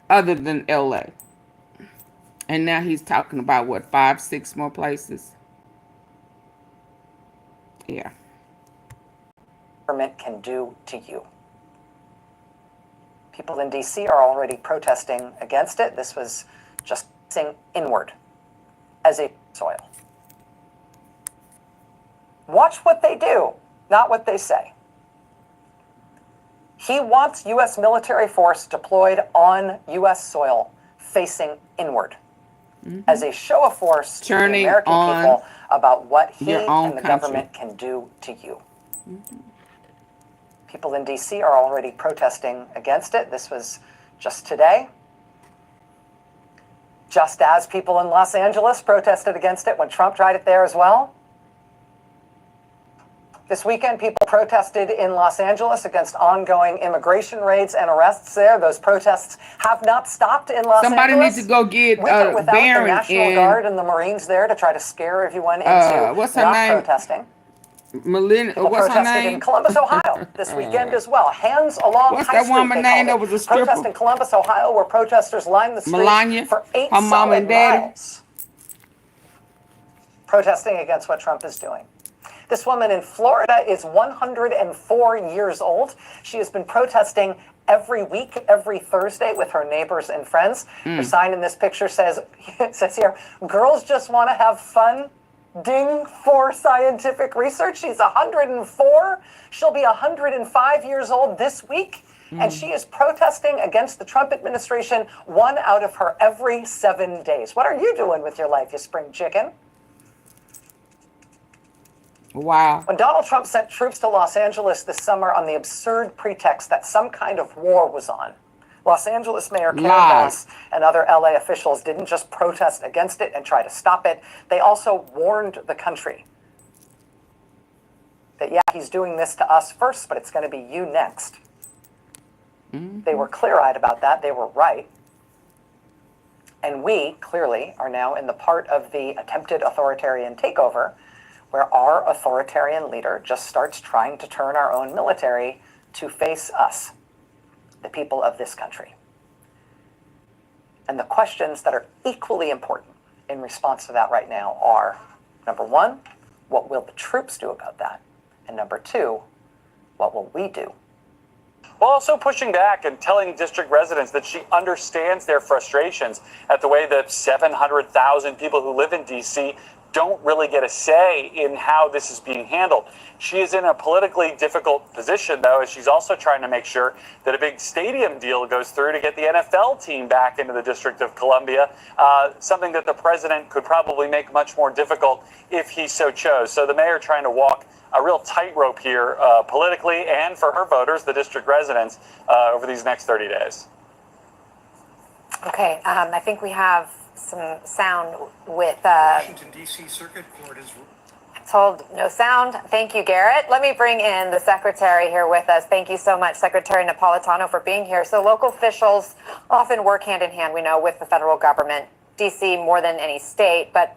Other than LA. And now he's talking about what, 5, 6 more places? Yeah. Government can do to you. People in DC are already protesting against it. This was just saying inward as a soil. Watch what they do, not what they say. He wants U.S. military force deployed on U.S. soil, facing inward, as a show of force to the American people about what he and the government can do to you. People in D.C. are already protesting against it. This was just today. Just as people in Los Angeles protested against it when Trump tried it there as well. This weekend, people protested in Los Angeles against ongoing immigration raids and arrests there. Those protests have not stopped in Los Angeles. Somebody needs to go get without the Barron National Guard and the Marines there to try to scare everyone into what's her not name? Protesting. People What's protested her name? In Columbus, Ohio this weekend as well. Hands along What's High that Street, woman name that was a stripper? Protest in Columbus, Ohio, where protesters lined the streets Melania, for 8 her mom and solid daddy. miles, protesting against what Trump is doing. This woman in Florida is 104 years old. She has been protesting every week, every Thursday with her neighbors and friends. Her sign in this picture says, it says here, girls just want to have fun. Ding for scientific research. She's 104. She'll be 105 years old this week. And she is protesting against the Trump administration 1 out of her every 7 days. What are you doing with your life, you spring chicken? Wow. When Donald Trump sent troops to Los Angeles this summer on the absurd pretext that some kind of war was on, Los Angeles Mayor Karen Bass and other LA officials didn't just protest against it and try to stop it. They also warned the country that, yeah, he's doing this to us first, but it's going to be you next. They were clear-eyed about that. They were right. And we, clearly, are now in the part of the attempted authoritarian takeover where our authoritarian leader just starts trying to turn our own military to face us, the people of this country. And the questions that are equally important in response to that right now are, number one, what will the troops do about that? And number two, what will we do? While also pushing back and telling district residents that she understands their frustrations at the way that 700,000 people who live in D.C. don't really get a say in how this is being handled. She is in a politically difficult position, though, as she's also trying to make sure that a big stadium deal goes through to get the NFL team back into the District of Columbia, something that the president could probably make much more difficult if he so chose. So the mayor trying to walk a real tightrope here politically and for her voters, the district residents, over these next 30 days. Okay, I think we have some sound with Washington, D.C. Circuit Court is Told no sound. Thank you, Garrett. Let me bring in the secretary here with us. Thank you so much, Secretary Napolitano, for being here. So local officials often work hand in hand, we know, with the federal government, D.C. more than any state, but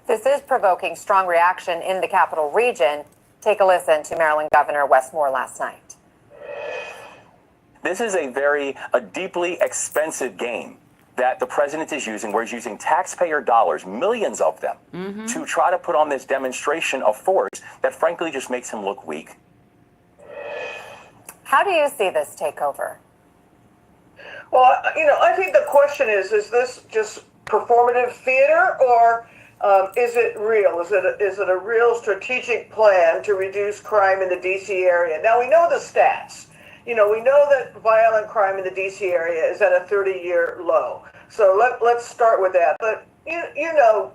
this is provoking strong reaction in the capital region. Take a listen to Maryland Governor Wes Moore last night. This is a deeply expensive game that the president is using, where he's using taxpayer dollars, millions of them, to try to put on this demonstration of force that frankly just makes him look weak. How do you see this takeover? Well, I think the question is this just performative theater, or is it real? Is it a real strategic plan to reduce crime in the D.C. area? Now, we know the stats. We know that violent crime in the D.C. area is at a 30-year low. So let's start with that. But,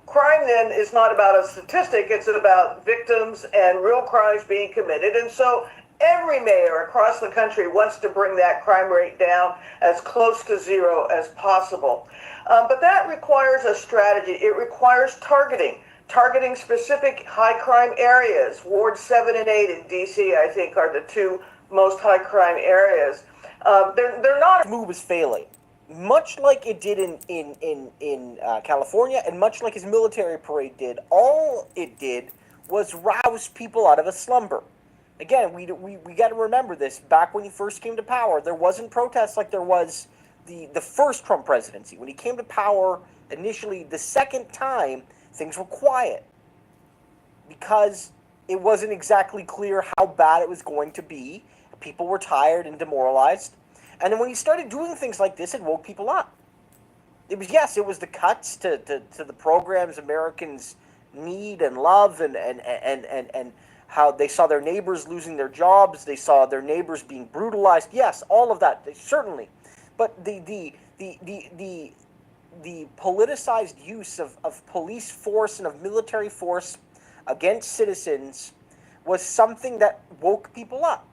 crime then is not about a statistic. It's about victims and real crimes being committed. And so every mayor across the country wants to bring that crime rate down as close to zero as possible. But that requires a strategy. It requires targeting specific high crime areas. Ward 7 and 8 in D.C., I think, are the two most high crime areas. They're not. Move is failing, much like it did in California, and much like his military parade did. All it did was rouse people out of a slumber. Again, we got to remember this. Back when he first came to power, there wasn't protests like there was the first Trump presidency. When he came to power initially, the second time, things were quiet because it wasn't exactly clear how bad it was going to be. People were tired and demoralized. And then when he started doing things like this, it woke people up. It was the cuts to the programs Americans need and love, and how they saw their neighbors losing their jobs, they saw their neighbors being brutalized. Yes, all of that, certainly. But the politicized use of police force and of military force against citizens was something that woke people up.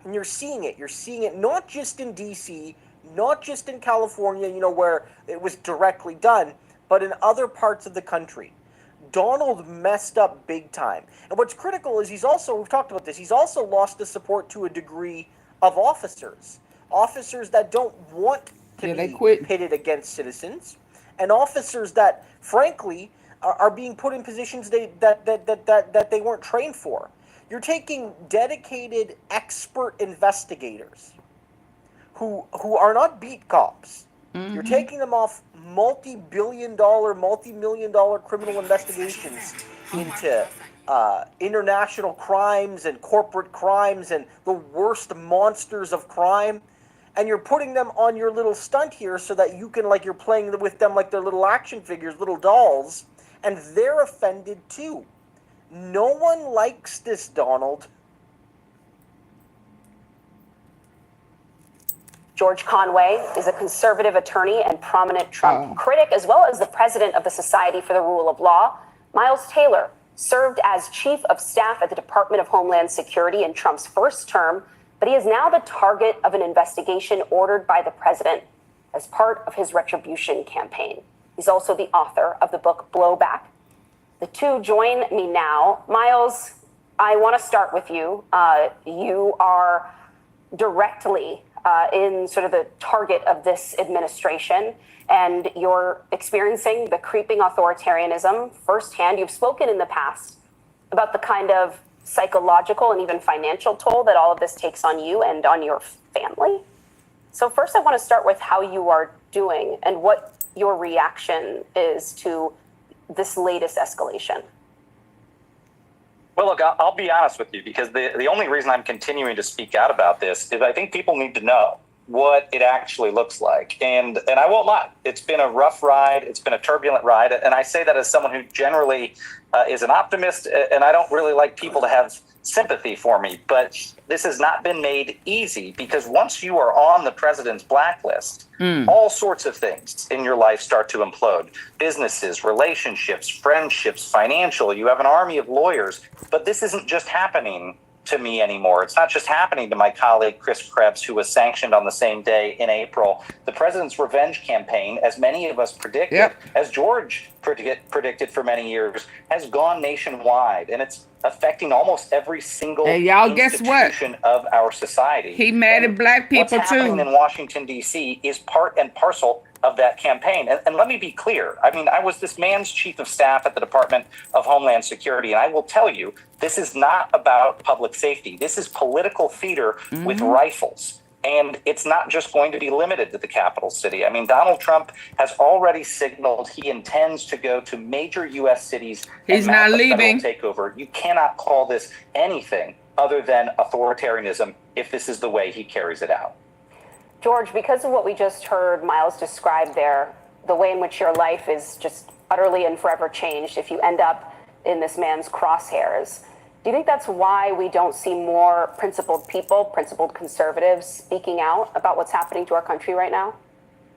And you're seeing it. You're seeing it not just in D.C., not just in California, where it was directly done, but in other parts of the country. Donald messed up big time. And what's critical is we've talked about this, he's also lost the support to a degree of officers. Officers that don't want to be pitted against citizens, and officers that, frankly, are being put in positions that they weren't trained for. You're taking dedicated expert investigators who are not beat cops. You're taking them off multi-million dollar criminal investigations into international crimes and corporate crimes and the worst monsters of crime. And you're putting them on your little stunt here so that you can, you're playing with them like they're little action figures, little dolls, and they're offended too. No one likes this, Donald. George Conway is a conservative attorney and prominent Trump critic, as well as the president of the Society for the Rule of Law. Miles Taylor served as chief of staff at the Department of Homeland Security in Trump's first term, but he is now the target of an investigation ordered by the president as part of his retribution campaign. He's also the author of the book Blowback. The two join me now. Miles, I want to start with you. You are directly in sort of the target of this administration, and you're experiencing the creeping authoritarianism firsthand. You've spoken in the past about the kind of psychological and even financial toll that all of this takes on you and on your family. So first, I want to start with how you are doing and what your reaction is to this latest escalation. Well, look, I'll be honest with you, because the only reason I'm continuing to speak out about this is I think people need to know what it actually looks like. And I won't lie, it's been a rough ride. It's been a turbulent ride. And I say that as someone who generally is an optimist, and I don't really like people to have sympathy for me. But this has not been made easy, because once you are on the president's blacklist, all sorts of things in your life start to implode. Businesses, relationships, friendships, financial. You have an army of lawyers. But this isn't just happening to me anymore. It's not just happening to my colleague Chris Krebs, who was sanctioned on the same day in April. The president's revenge campaign, as many of us predicted, as George predicted for many years, has gone nationwide, and it's affecting almost every single institution of our society. He mad at black people What's happening in Washington, D.C. is part and parcel of that campaign. And let me be clear. I mean, I was this man's chief of staff at the Department of Homeland Security, and I will tell you, this is not about public safety. This is political theater with rifles. And it's not just going to be limited to the capital city. I mean, Donald Trump has already signaled he intends to go to major U.S. cities. He's not leaving. Takeover. You cannot call this anything other than authoritarianism if this is the way he carries it out. George, because of what we just heard Miles describe there, the way in which your life is just utterly and forever changed if you end up in this man's crosshairs, do you think that's why we don't see more principled people, principled conservatives speaking out about what's happening to our country right now?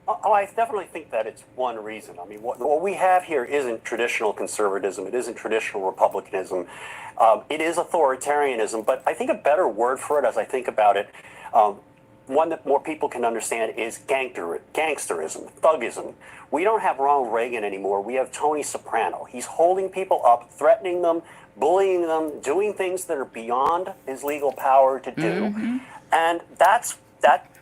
Oh, I definitely think that it's one reason. I mean, what we have here isn't traditional conservatism. It isn't traditional republicanism. It is authoritarianism, but I think a better word for it as I think about it, one that more people can understand is gangsterism, thuggism. We don't have Ronald Reagan anymore. We have Tony Soprano. He's holding people up, threatening them, bullying them, doing things that are beyond his legal power to do. And that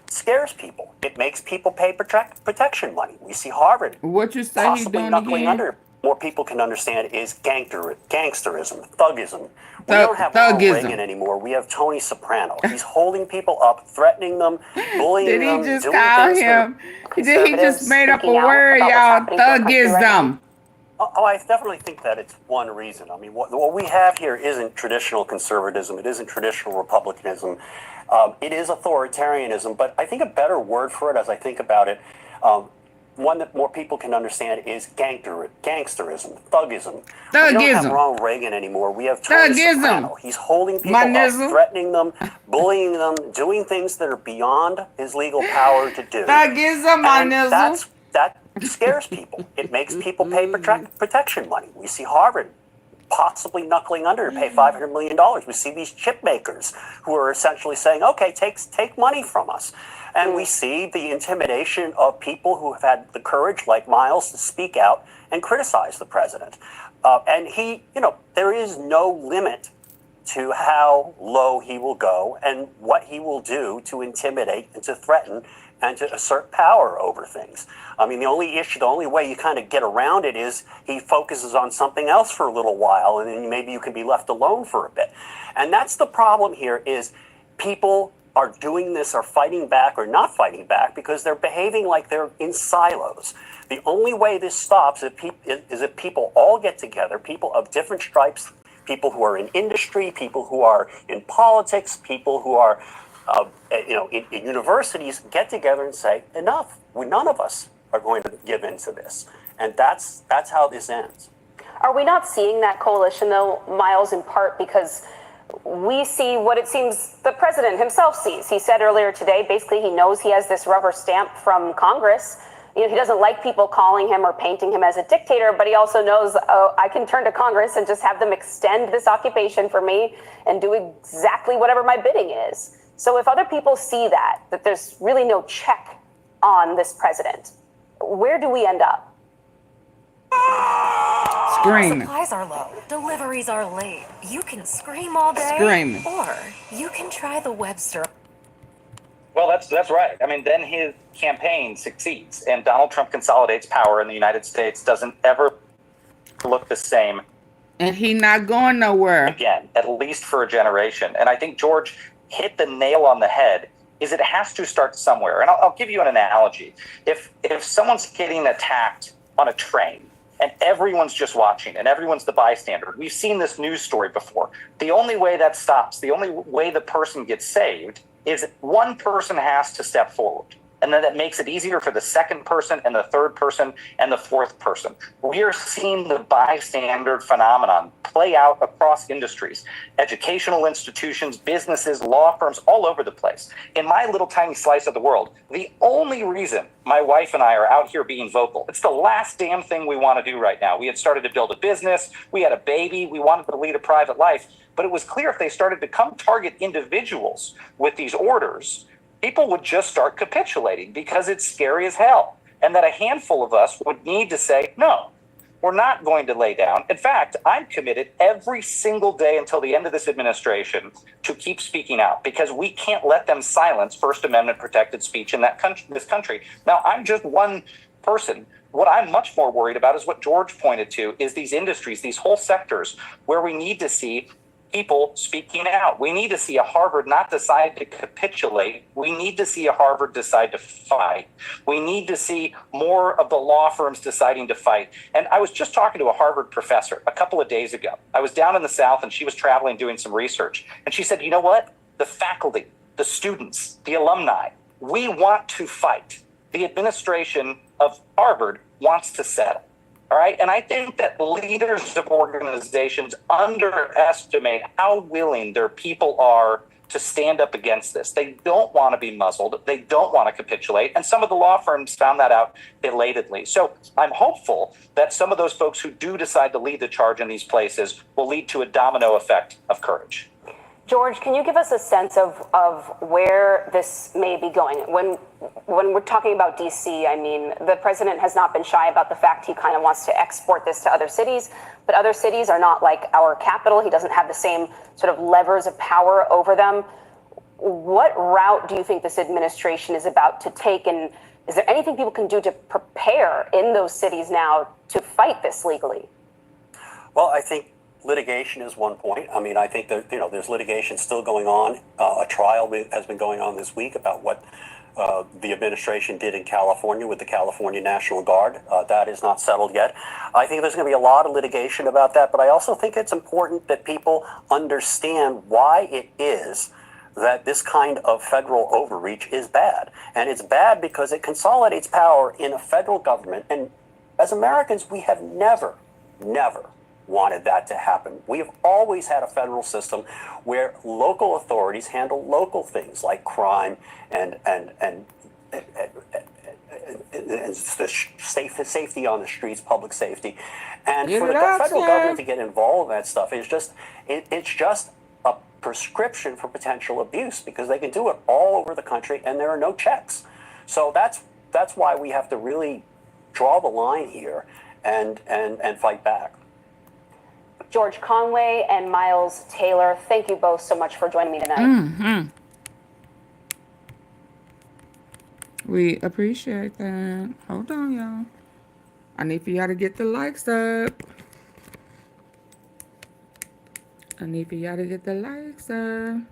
scares people. It makes people pay protection money. We see Harvard possibly knuckling under. More people can understand is gangsterism, thuggism. We don't have Ronald Reagan anymore. We have Tony Soprano. He's holding people up, threatening them, bullying them. Did he just call him? Did he just made up a word, y'all? Thuggism. Oh, I definitely think that it's one reason. I mean, what we have here isn't traditional conservatism. It isn't traditional republicanism. It is authoritarianism, but I think a better word for it as I think about it, one that more people can understand is gangsterism, thuggism. We don't have Ronald Reagan anymore. We have Tony Soprano. He's holding people up, threatening them, bullying them, doing things that are beyond his legal power to do. Thuggism, that scares people. It makes people pay protection money. We see Harvard possibly knuckling under to pay $500 million. We see these chip makers who are essentially saying, okay, take money from us. And we see the intimidation of people who have had the courage, like Miles, to speak out and criticize the president. And there is no limit to how low he will go and what he will do to intimidate and to threaten and to assert power over things. I mean, the only way you kind of get around it is he focuses on something else for a little while, and then maybe you can be left alone for a bit. And that's the problem here is people are doing this, are fighting back or not fighting back because they're behaving like they're in silos. The only way this stops is if people all get together, people of different stripes, people who are in industry, people who are in politics, people who are in universities get together and say, enough. None of us are going to give in to this. And that's how this ends. Are we not seeing that coalition, though, Miles, in part because we see what it seems the president himself sees? He said earlier today, basically, he knows he has this rubber stamp from Congress. He doesn't like people calling him or painting him as a dictator, but he also knows, I can turn to Congress and just have them extend this occupation for me and do exactly whatever my bidding is. So if other people see that there's really no check on this president, where do we end up? Screaming. Supplies are low. Deliveries are late. You can scream all day. Screaming. Or you can try the Webster. Well, that's right. I mean, then his campaign succeeds, and Donald Trump consolidates power in the United States, doesn't ever look the same. And he not going nowhere. Again, at least for a generation. And I think George hit the nail on the head, is it has to start somewhere. And I'll give you an analogy. If someone's getting attacked on a train, and everyone's just watching, and everyone's the bystander. We've seen this news story before. The only way that stops, the only way the person gets saved is one person has to step forward. And then that makes it easier for the second person and the third person and the fourth person. We are seeing the bystander phenomenon play out across industries, educational institutions, businesses, law firms, all over the place. In my little tiny slice of the world, the only reason my wife and I are out here being vocal, it's the last damn thing we want to do right now. We had started to build a business, we had a baby, we wanted to lead a private life. But it was clear if they started to come target individuals with these orders, people would just start capitulating because it's scary as hell. And that a handful of us would need to say, no, we're not going to lay down. In fact, I'm committed every single day until the end of this administration to keep speaking out because we can't let them silence First Amendment protected speech in this country. Now, I'm just one person. What I'm much more worried about is what George pointed to, is these industries, these whole sectors where we need to see people speaking out. We need to see a Harvard not decide to capitulate. We need to see a Harvard decide to fight. We need to see more of the law firms deciding to fight. And I was just talking to a Harvard professor a couple of days ago. I was down in the South and she was traveling doing some research. And she said, you know what? The faculty, the students, the alumni, we want to fight. The administration of Harvard wants to settle. All right. And I think that leaders of organizations underestimate how willing their people are to stand up against this. They don't want to be muzzled. They don't want to capitulate. And some of the law firms found that out belatedly. So I'm hopeful that some of those folks who do decide to lead the charge in these places will lead to a domino effect of courage. George, can you give us a sense of where this may be going? When we're talking about DC, I mean, the president has not been shy about the fact he kind of wants to export this to other cities, but other cities are not like our capital. He doesn't have the same sort of levers of power over them. What route do you think this administration is about to take? And is there anything people can do to prepare in those cities now to fight this legally? Well, I think litigation is one point. I mean, I think that, there's litigation still going on. A trial has been going on this week about what the administration did in California with the California National Guard. That is not settled yet. I think there's going to be a lot of litigation about that, but I also think it's important that people understand why it is that this kind of federal overreach is bad. And it's bad because it consolidates power in a federal government. And as Americans, we have never wanted that to happen. We have always had a federal system where local authorities handle local things like crime and the safety on the streets, public safety. And for the federal government to get involved in that stuff is just it's just a prescription for potential abuse because they can do it all over the country and there are no checks. So that's why we have to really draw the line here and fight back. George Conway and Miles Taylor, thank you both so much for joining me tonight. We appreciate that. Hold on, y'all. I need for y'all to get the likes up. I need for y'all to get the likes up.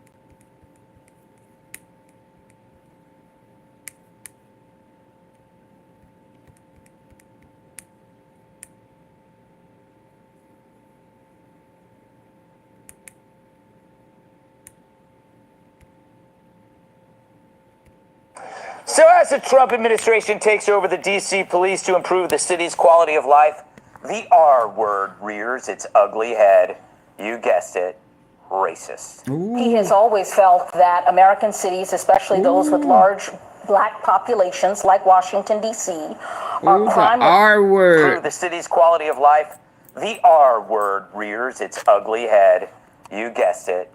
So as the Trump administration takes over the D.C. police to improve the city's quality of life, the R word rears its ugly head. You guessed it, racist. He has always felt that American cities, especially those with large black populations like Washington, D.C., are crime. The R word. Improve the city's quality of life. The R word rears its ugly head. You guessed it,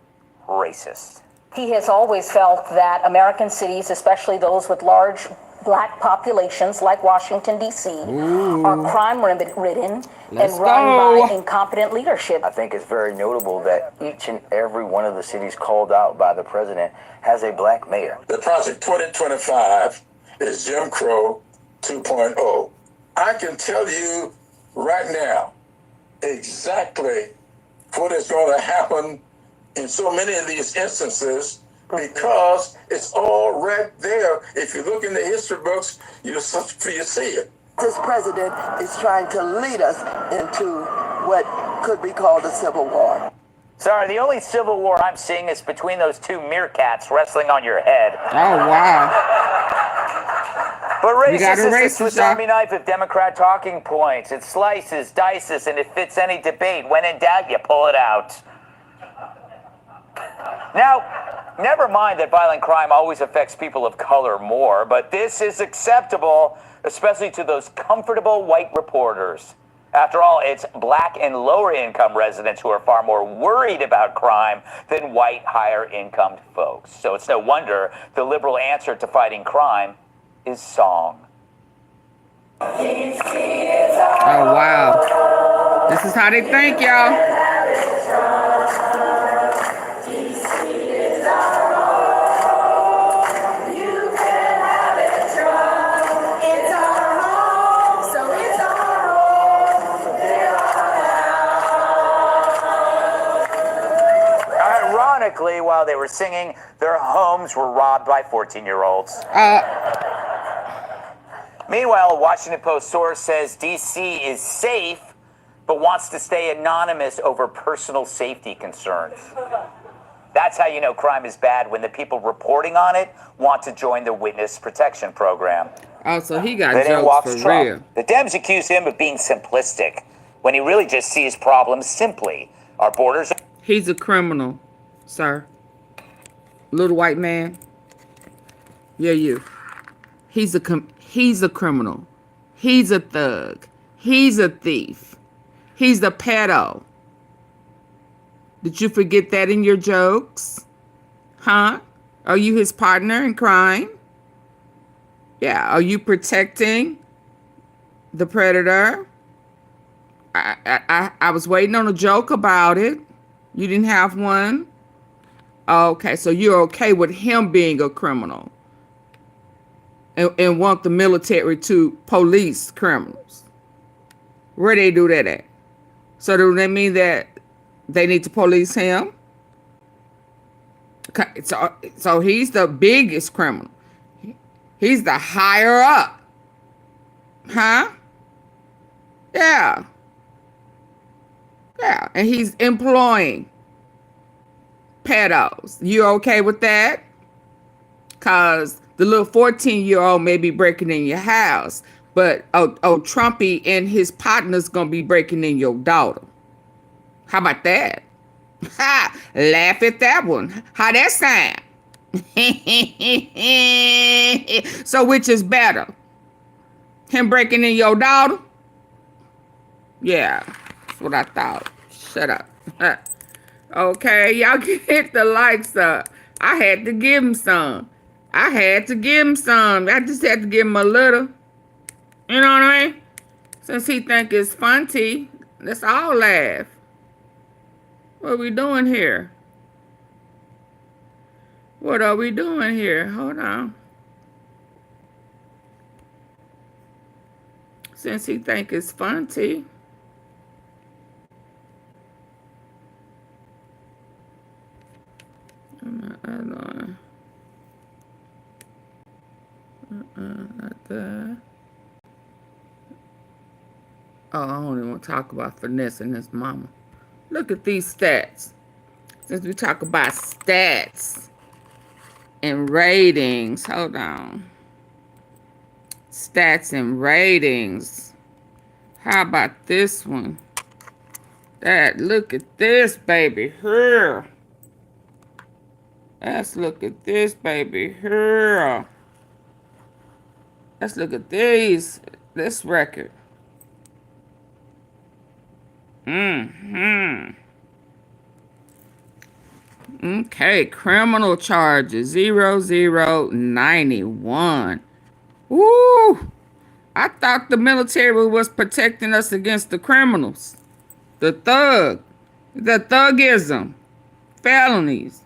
racist. He has always felt that American cities, especially those with large black populations like Washington, D.C., are crime-ridden and run by incompetent leadership. I think it's very notable that each and every one of the cities called out by the president has a black mayor. The Project 2025 is Jim Crow 2.0. I can tell you right now exactly what is going to happen in so many of these instances because it's all right there. If you look in the history books, you see it. This president is trying to lead us into what could be called a civil war. Sorry, the only civil war I'm seeing is between those two meerkats wrestling on your head. Oh, wow. But racist is the Swiss Army knife of Democrat talking points. It slices, dices, and it fits any debate. When in doubt, you pull it out. Now, never mind that violent crime always affects people of color more, but this is acceptable, especially to those comfortable white reporters. After all, it's black and lower income residents who are far more worried about crime than white higher income folks. So it's no wonder the liberal answer to fighting crime is song. Oh, wow. This is how they think, y'all. Ironically, while they were singing, their homes were robbed by 14-year-olds. Meanwhile, a Washington Post source says D.C. is safe, but wants to stay anonymous over personal safety concerns. That's how you know crime is bad, when the people reporting on it want to join the witness protection program. Oh, so he got Then in jokes walks for Trump. real. The Dems accuse him of being simplistic, when he really just sees problems simply. Our borders... He's a criminal, sir. Little white man. Yeah, you. He's a criminal. He's a thug. He's a thief. He's a pedo. Did you forget that in your jokes? Huh? Are you his partner in crime? Yeah. Are you protecting the predator? I was waiting on a joke about it. You didn't have one? Okay, so you're okay with him being a criminal and want the military to police criminals. Where they do that at? So do that mean that they need to police him? Okay, so he's the biggest criminal. He's the higher up. Huh? Yeah. Yeah, and he's employing pedos. You okay with that? Because the little 14-year-old may be breaking in your house, but Trumpy and his partner's going to be breaking in your daughter. How about that? Ha! Laugh at that one. How that sound? So which is better? Him breaking in your daughter? Yeah, that's what I thought. Shut up. Okay, y'all get the likes up. I had to give him some. I just had to give him a little. You know what I mean? Since he think it's funny, let's all laugh. What are we doing here? What are we doing here? Hold on. Since he think it's funny. Not that. Oh, I don't even want to talk about finessing his mama. Look at these stats. Since we talk about stats and ratings, hold on. Stats and ratings. How about this one? Look at this baby here. Let's look at this baby here. Let's look at this record. Okay, criminal charges 0091. Woo! I thought the military was protecting us against the criminals. The thugism, felonies.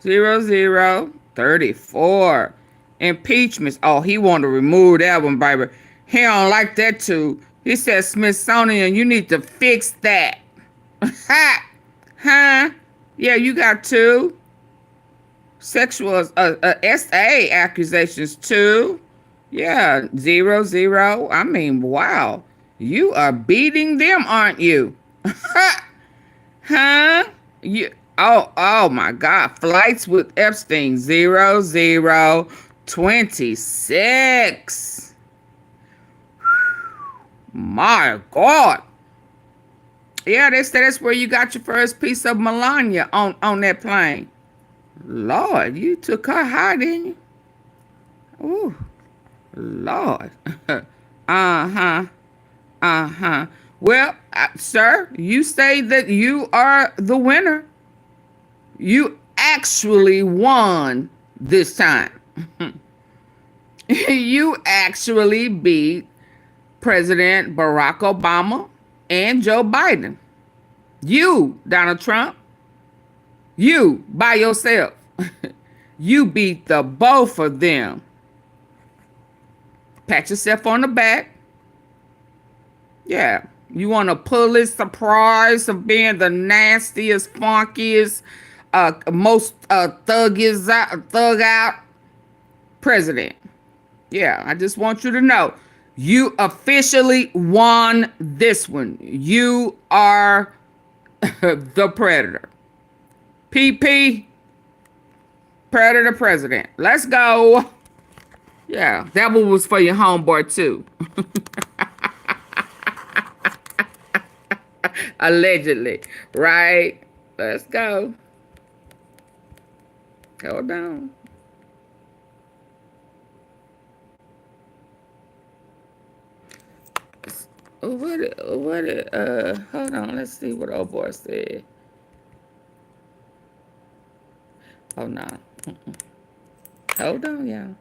0034. Impeachments. Oh, he want to remove that one, baby. He don't like that too. He said, Smithsonian, you need to fix that. Ha! Huh? Yeah, you got two. Sexual SA accusations too. Yeah, 00. I mean, wow. You are beating them, aren't you? Huh? Oh my God. Flights with Epstein 0026. My God. Yeah, they said that's where you got your first piece of Melania on that plane. Lord, you took her high, didn't you? Ooh, Lord. Uh-huh. Uh-huh. Well, sir, you say that you are the winner. You actually won this time. You actually beat President Barack Obama and Joe Biden. You, Donald Trump, you by yourself. You beat the both of them. Pat yourself on the back. Yeah. You want a Pulitzer Prize of being the nastiest, funkiest, most thug out president. Yeah, I just want you to know. You officially won this one. You are the predator. PP, predator president. Let's go. Yeah, that one was for your homeboy too. Allegedly, right? Let's go. Hold on. Hold on, let's see what old boy said. Oh no. Hold on, y'all.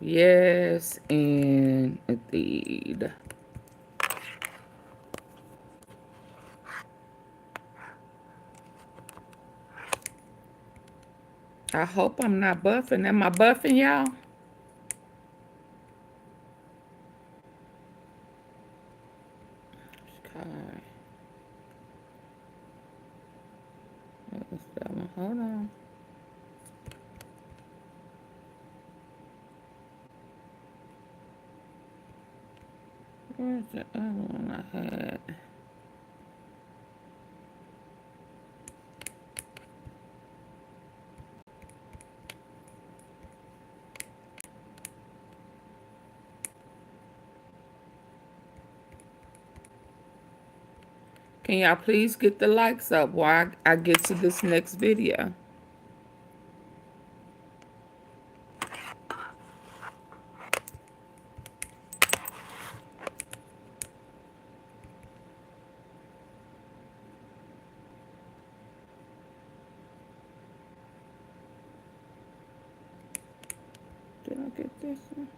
Yes, indeed. I hope I'm not buffing. Am I buffing, y'all? Okay. Hold on. Where's the other one I had? Can y'all please get the likes up while I get to this next video? Did I get this one?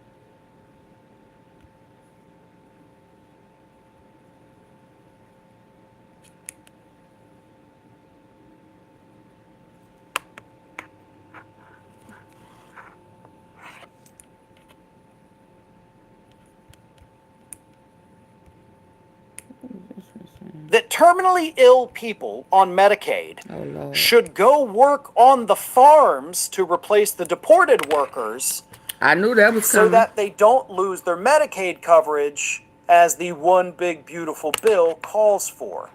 That terminally ill people on Medicaid should go work on the farms to replace the deported workers. I knew that was so coming. that they don't lose their Medicaid coverage, as the One Big Beautiful Bill calls for.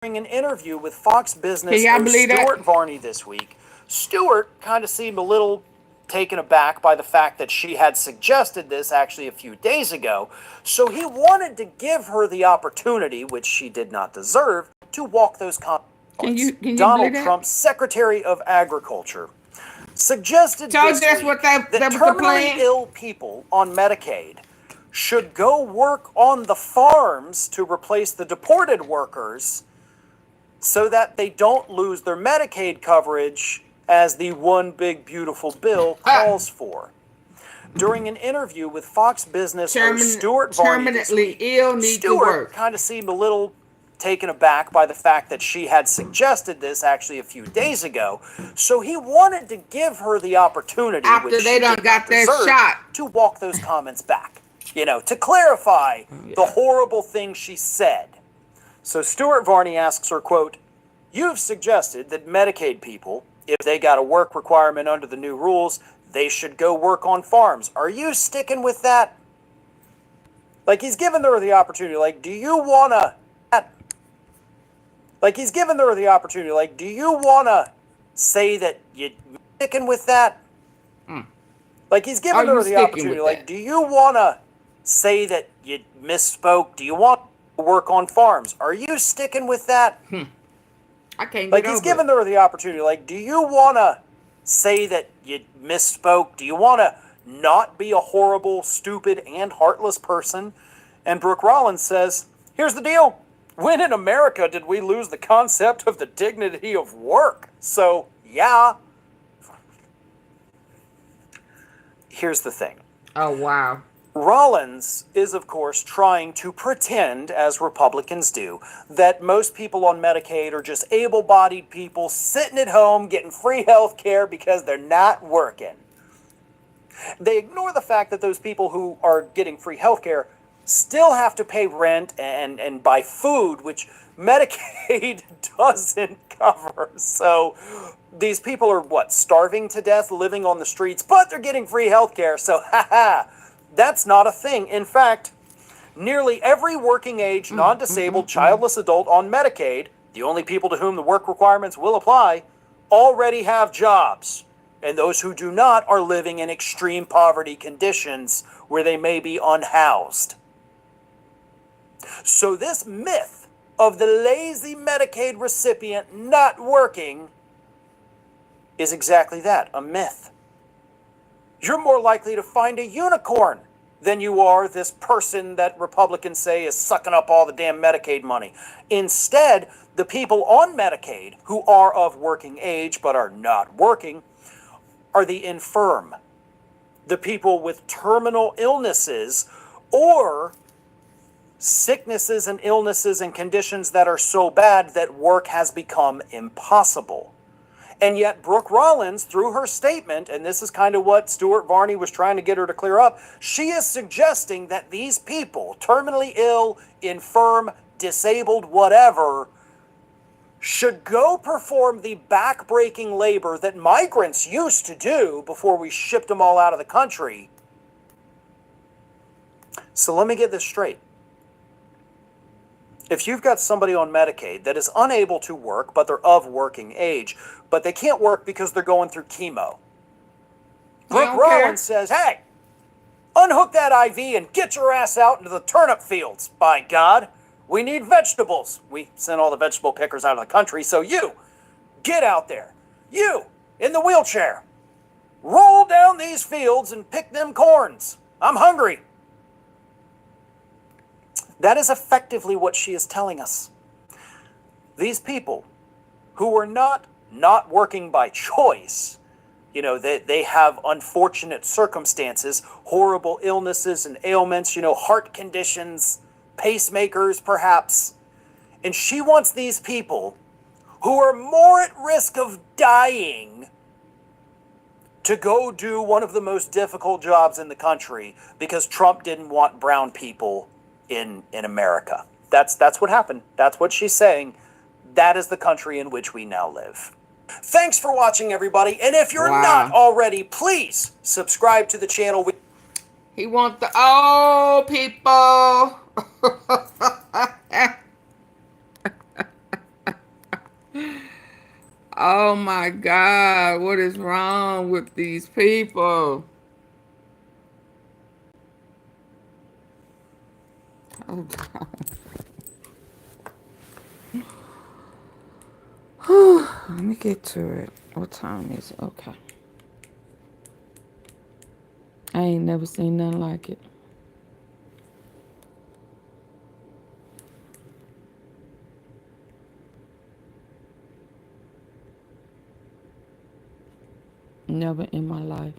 During an interview with Fox Business host Stuart Varney this week, Stuart kind of seemed a little taken aback by the fact that she had suggested this actually a few days ago, so he wanted to give her the opportunity, which she did not deserve, to walk those comments. Donald Trump's Secretary of Agriculture suggested this week that terminally ill people on Medicaid should go work on the farms to replace the deported workers so that they don't lose their Medicaid coverage, as the One Big Beautiful Bill calls for. During an interview with Fox Business host Stuart Varney this week, Stuart kind of seemed a little taken aback by the fact that she had suggested this actually a few days ago, so he wanted to give her the opportunity, which she did not deserve, to walk those comments back, to clarify the horrible things she said. So Stuart Varney asks her, quote, "You've suggested that Medicaid people, if they got a work requirement under the new rules, they should go work on farms. Are you sticking with that?" Like, he's given her the opportunity. Like, do you want to... Like, he's given her the opportunity. Like, do you want to say that you're sticking with that? Like, he's given her the opportunity. Like, do you want to say that you misspoke? Do you want... work on farms. Are you sticking with that? I can't Like, get he's over given it. her the opportunity. Like, do you want to say that you misspoke? Do you want to not be a horrible, stupid, and heartless person? And Brooke Rollins says, here's the deal. When in America did we lose the concept of the dignity of work? So, yeah. Here's the thing. Oh, wow. Rollins is, of course, trying to pretend, as Republicans do, that most people on Medicaid are just able-bodied people sitting at home getting free health care because they're not working. They ignore the fact that those people who are getting free health care still have to pay rent and buy food, which Medicaid doesn't cover. So these people are, what, starving to death, living on the streets, but they're getting free health care. So, that's not a thing. In fact, nearly every working age, non-disabled, childless adult on Medicaid, the only people to whom the work requirements will apply, already have jobs. And those who do not are living in extreme poverty conditions where they may be unhoused. So this myth of the lazy Medicaid recipient not working is exactly that, a myth. You're more likely to find a unicorn than you are this person that Republicans say is sucking up all the damn Medicaid money. Instead, the people on Medicaid who are of working age but are not working are the infirm, the people with terminal illnesses or sicknesses and illnesses and conditions that are so bad that work has become impossible. And yet Brooke Rollins, through her statement, and this is kind of what Stuart Varney was trying to get her to clear up, she is suggesting that these people, terminally ill, infirm, disabled, whatever, should go perform the back-breaking labor that migrants used to do before we shipped them all out of the country. So let me get this straight. If you've got somebody on Medicaid that is unable to work, but they're of working age, but they can't work because they're going through chemo, Brooke Rollins says, hey, unhook that IV and get your ass out into the turnip fields, by God. We need vegetables. We sent all the vegetable pickers out of the country, so you, get out there. You, in the wheelchair, roll down these fields and pick them corns. I'm hungry. That is effectively what she is telling us. These people who are not working by choice, you know, they have unfortunate circumstances, horrible illnesses and ailments, you know, heart conditions, pacemakers perhaps. And she wants these people who are more at risk of dying to go do one of the most difficult jobs in the country because Trump didn't want brown people in America. That's what happened. That's what she's saying. That is the country in which we now live. Thanks for watching, everybody. And if you're not already, please subscribe to the channel. He wants the old people. Oh my God, what is wrong with these people? Oh God. Let me get to it. What time is it? Okay. I ain't never seen nothing like it. Never in my life.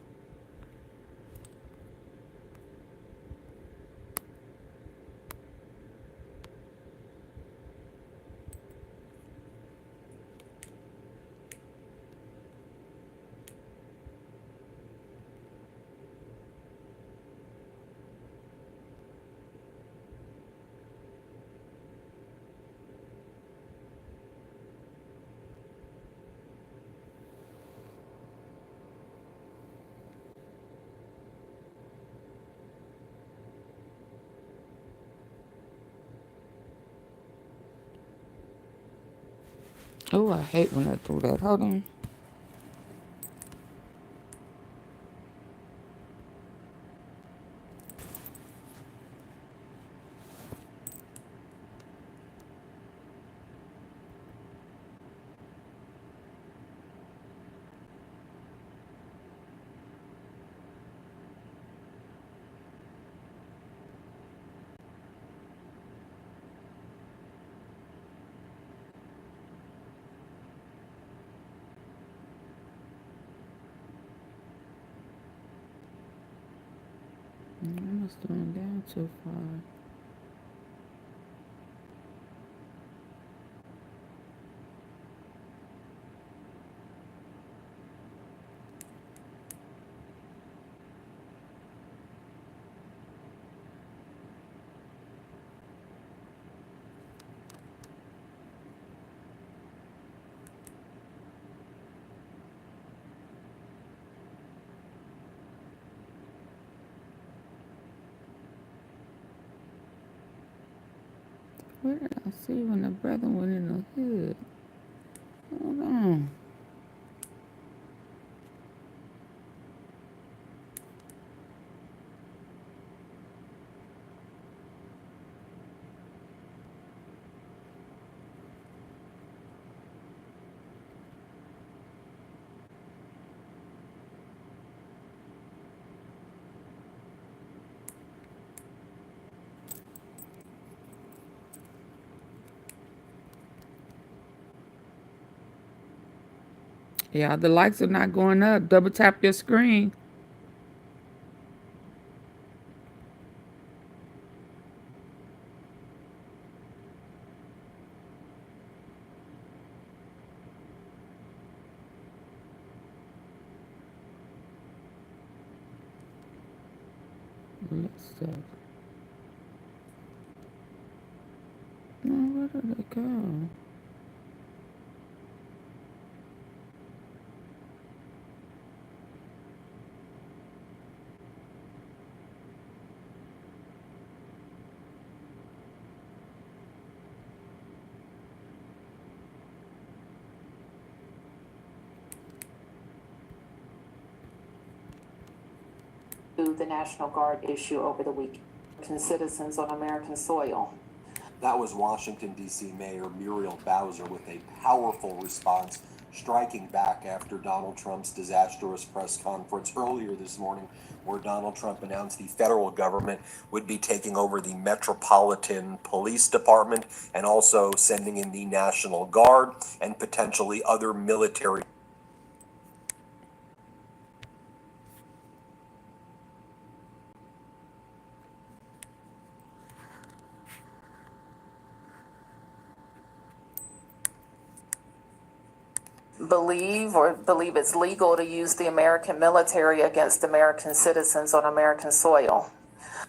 Oh, I hate when I do that. Hold on. it's going down too far. Where did I see when the brother went in the hood? Hold on. Yeah, the lights are not going up. Double tap your screen. Let's see. No, where did it go? The National Guard issue over the weekend to citizens on American soil. That was Washington, D.C. Mayor Muriel Bowser with a powerful response, striking back after Donald Trump's disastrous press conference earlier this morning, where Donald Trump announced the federal government would be taking over the Metropolitan Police Department and also sending in the National Guard and potentially other military. Believe it's legal to use the American military against American citizens on American soil.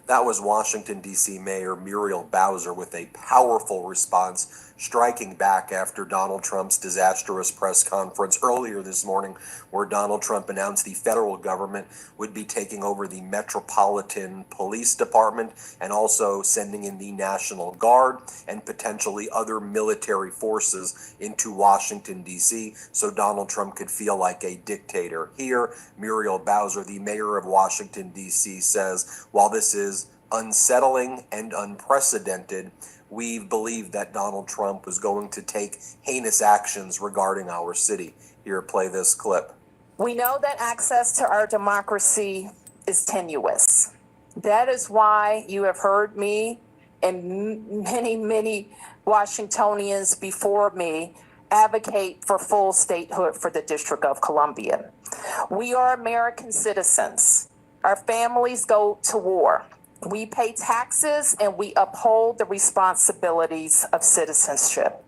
That was Washington, D.C. Mayor Muriel Bowser with a powerful response, striking back after Donald Trump's disastrous press conference earlier this morning, where Donald Trump announced the federal government would be taking over the Metropolitan Police Department and also sending in the National Guard and potentially other military forces into Washington, D.C., so Donald Trump could feel like a dictator. Here, Muriel Bowser, the mayor of Washington, D.C., says, while this is unsettling and unprecedented, we believed that Donald Trump was going to take heinous actions regarding our city. Here, play this clip. We know that access to our democracy is tenuous. That is why you have heard me and many Washingtonians before me advocate for full statehood for the District of Columbia. We are American citizens. Our families go to war. We pay taxes and we uphold the responsibilities of citizenship.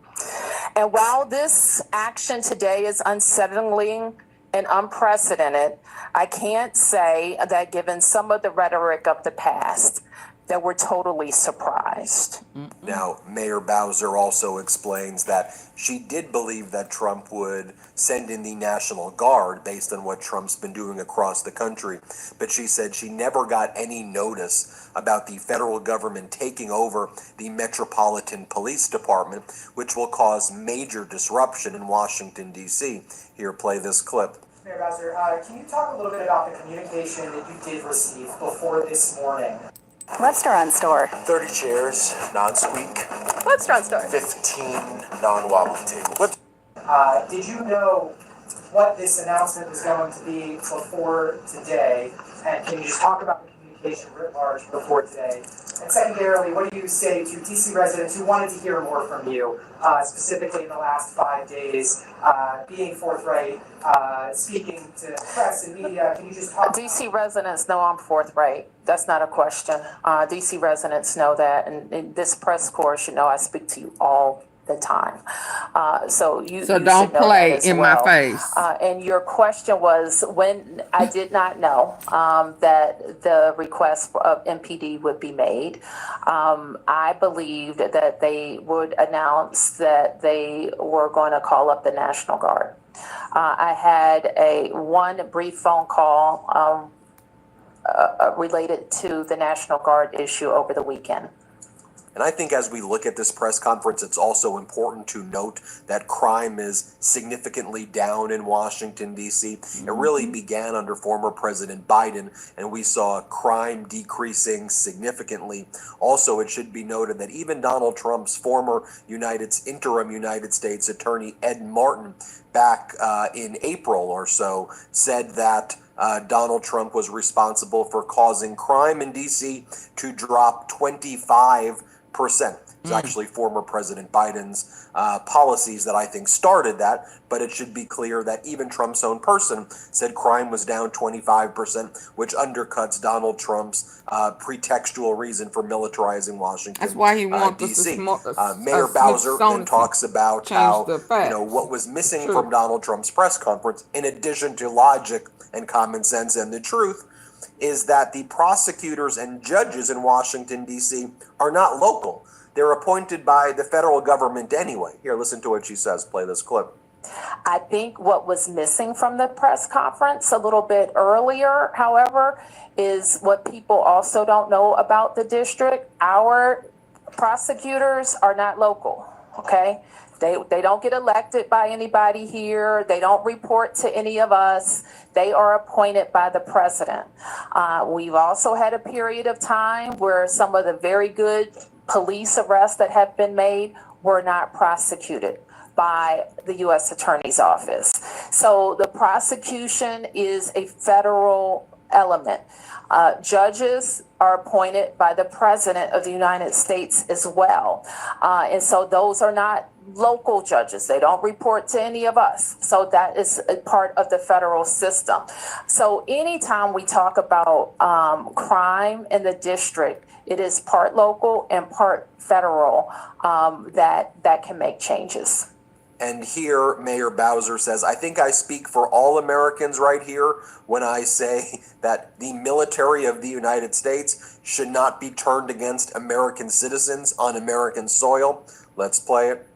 And while this action today is unsettling and unprecedented, I can't say that given some of the rhetoric of the past, that we're totally surprised. Now, Mayor Bowser also explains that she did believe that Trump would send in the National Guard based on what Trump's been doing across the country, but she said she never got any notice about the federal government taking over the Metropolitan Police Department, which will cause major disruption in Washington, D.C. Here, play this clip. Mayor Bowser, can you talk a little bit about the communication that you did receive before this morning? Restaurant store. 30 chairs, non-squeak. Restaurant store. 15 non-wobbling tables. Did you know what this announcement was going to be before today? And can you just talk about the communication education writ large before today? And secondarily, what do you say to DC residents who wanted to hear more from you, specifically in the last 5 days, being forthright, speaking to press and media? Can you just talk? DC residents know I'm forthright. That's not a question. DC residents know that, and in this press corps should know I speak to you all the time. So you So you don't should know play that as in well. my face. And your question was when I did not know that the request of MPD would be made. I believed that they would announce that they were going to call up the National Guard. I had one brief phone call related to the National Guard issue over the weekend. And I think as we look at this press conference, it's also important to note that crime is significantly down in Washington, D.C. It really began under former President Biden, and we saw crime decreasing significantly. Also, it should be noted that even Donald Trump's former interim United States Attorney Ed Martin back in April or so said that Donald Trump was responsible for causing crime in D.C. to drop 25%. It's actually former President Biden's policies that I think started that, but it should be clear that even Trump's own person said crime was down 25%, which undercuts Donald Trump's pretextual reason for militarizing Washington. That's why he wants D.C. Mayor Bowser then talks about how what was missing from Donald Trump's press conference, in addition to logic and common sense and the truth, is that the prosecutors and judges in Washington, D.C. are not local. They're appointed by the federal government anyway. Here, listen to what she says. Play this clip. I think what was missing from the press conference a little bit earlier, however, is what people also don't know about the district. Our prosecutors are not local, okay? They don't get elected by anybody here. They don't report to any of us. They are appointed by the president. We've also had a period of time where some of the very good police arrests that have been made were not prosecuted by the U.S. Attorney's Office. So the prosecution is a federal element. Judges are appointed by the President of the United States as well. And so those are not local judges. They don't report to any of us. So that is a part of the federal system. So anytime we talk about crime in the district, it is part local and part federal that can make changes. And here, Mayor Bowser says, I think I speak for all Americans right here when I say that the military of the United States should not be turned against American citizens on American soil. Let's play it.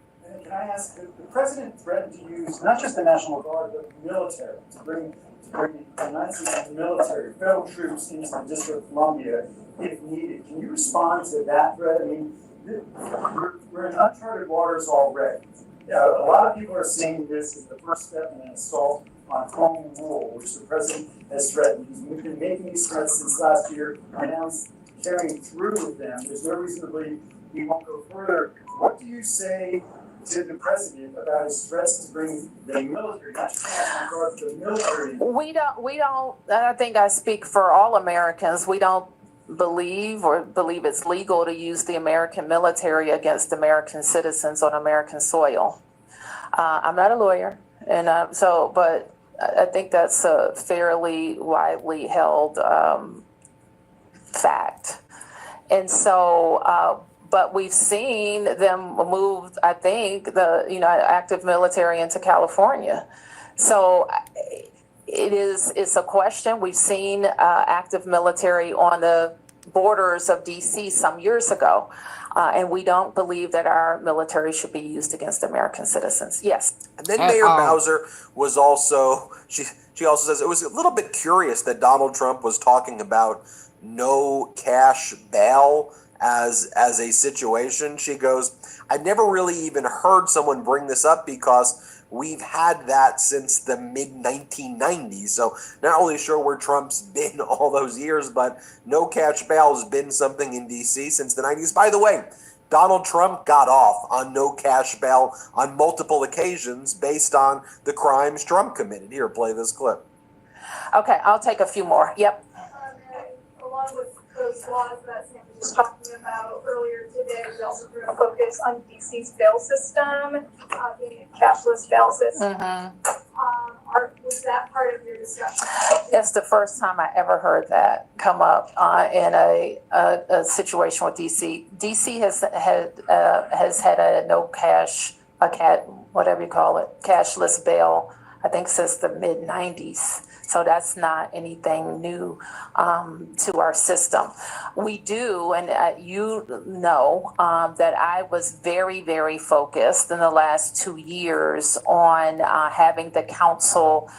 Can I ask, the president threatened to use not just the National Guard, but the military, to bring the United States military, federal troops into the District of Columbia if needed. Can you respond to that threat? I mean, we're in uncharted waters already. Yeah, a lot of people are seeing this as the first step in an assault on home rule, which the president has threatened. He's been making these threats since last year, and now he's carrying through with them. There's no reason to believe he won't go further. What do you say to the president about his threats to bring the military, not just the National Guard, but the military? We don't, I think I speak for all Americans. We don't believe it's legal to use the American military against American citizens on American soil. I'm not a lawyer, and but I think that's a fairly widely held fact. And so, but we've seen them move, I think, the active military into California. So it's a question. We've seen active military on the borders of DC some years ago, and we don't believe that our military should be used against American citizens. Yes. And then Mayor Bowser was also, she also says it was a little bit curious that Donald Trump was talking about no cash bail as a situation. She goes, I've never really even heard someone bring this up because we've had that since the mid-1990s. So not really sure where Trump's been all those years, but no cash bail has been something in D.C. since the 90s. By the way, Donald Trump got off on no cash bail on multiple occasions based on the crimes Trump committed. Here, play this clip. Okay, I'll take a few more. Yep. Along with those laws that Sam was just talking about earlier today, we also threw a focus on DC's bail system, being a cashless bail system. Was that part of your discussion? It's the first time I ever heard that come up in a situation with DC. DC has had a no cash, whatever you call it, cashless bail, I think since the mid-90s. So that's not anything new to our system. We do, and you know that I was very, very focused in the last 2 years on having the council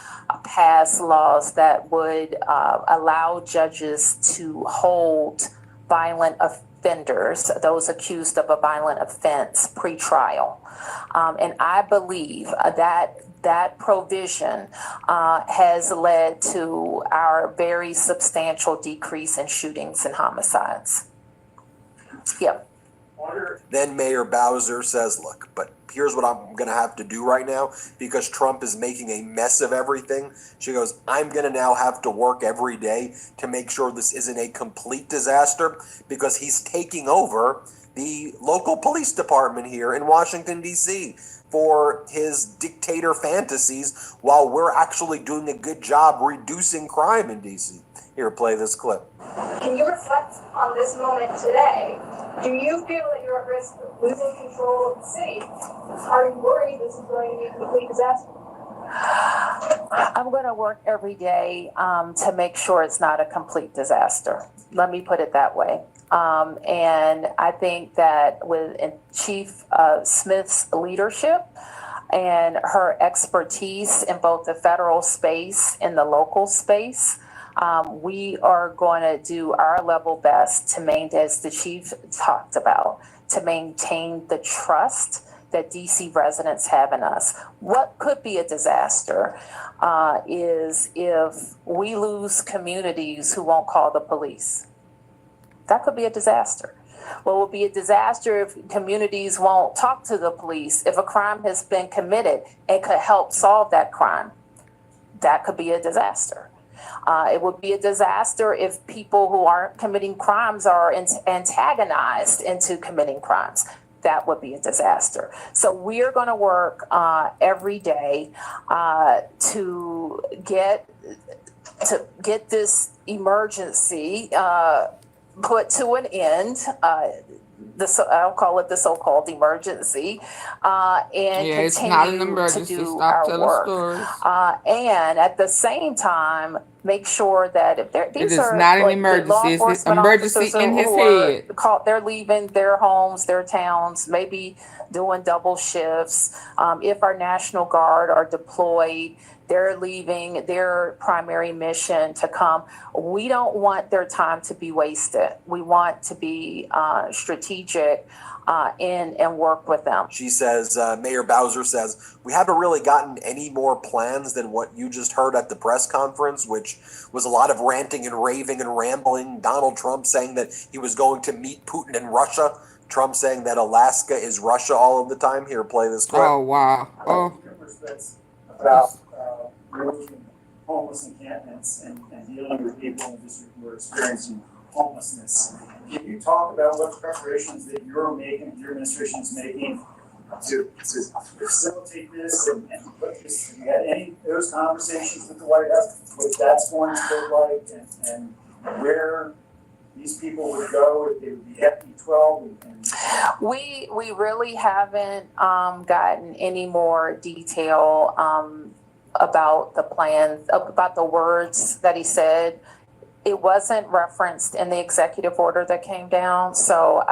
pass laws that would allow judges to hold violent offenders, those accused of a violent offense, pre-trial. And I believe that provision has led to our very substantial decrease in shootings and homicides. Yep. Then Mayor Bowser says, look, but here's what I'm going to have to do right now because Trump is making a mess of everything. She goes, I'm going to now have to work every day to make sure this isn't a complete disaster because he's taking over the local police department here in Washington, D.C. for his dictator fantasies while we're actually doing a good job reducing crime in D.C. Here, play this clip. Can you reflect on this moment today? Do you feel that you're at risk of losing control of the city? Are you worried this is going to be a complete disaster? I'm going to work every day to make sure it's not a complete disaster. Let me put it that way. And I think that with Chief Smith's leadership and her expertise in both the federal space and the local space, we are going to do our level best to maintain, as the chief talked about, to maintain the trust that DC residents have in us. What could be a disaster is if we lose communities who won't call the police. That could be a disaster. What will be a disaster if communities won't talk to the police, if a crime has been committed and could help solve that crime. That could be a disaster. It would be a disaster if people who aren't committing crimes are antagonized into committing crimes. That would be a disaster. So we're going to work every day to get this emergency put to an end. I'll call it the so-called emergency, and continue to do our work. And at the same time, make sure that if these are not an like emergency, law it's an enforcement emergency officers in his who are head. they're leaving their homes, their towns, maybe doing double shifts. If our National Guard are deployed, they're leaving their primary mission to come. We don't want their time to be wasted. We want to be strategic and work with them. She says, Mayor Bowser says, we haven't really gotten any more plans than what you just heard at the press conference, which was a lot of ranting and raving and rambling. Donald Trump saying that he was going to meet Putin in Russia. Trump saying that Alaska is Russia all of the time. Here, play this clip. Oh, wow. Oh. About removing homeless encampments and dealing with people in the district who are experiencing homelessness. Can you talk about what preparations that you're making, your administration is making to facilitate this and put this, have you had any of those conversations with the White House, what that's going to look like and where these people would go if they would be FD12? We really haven't gotten any more detail about the plans, about the words that he said. It wasn't referenced in the executive order that came down. So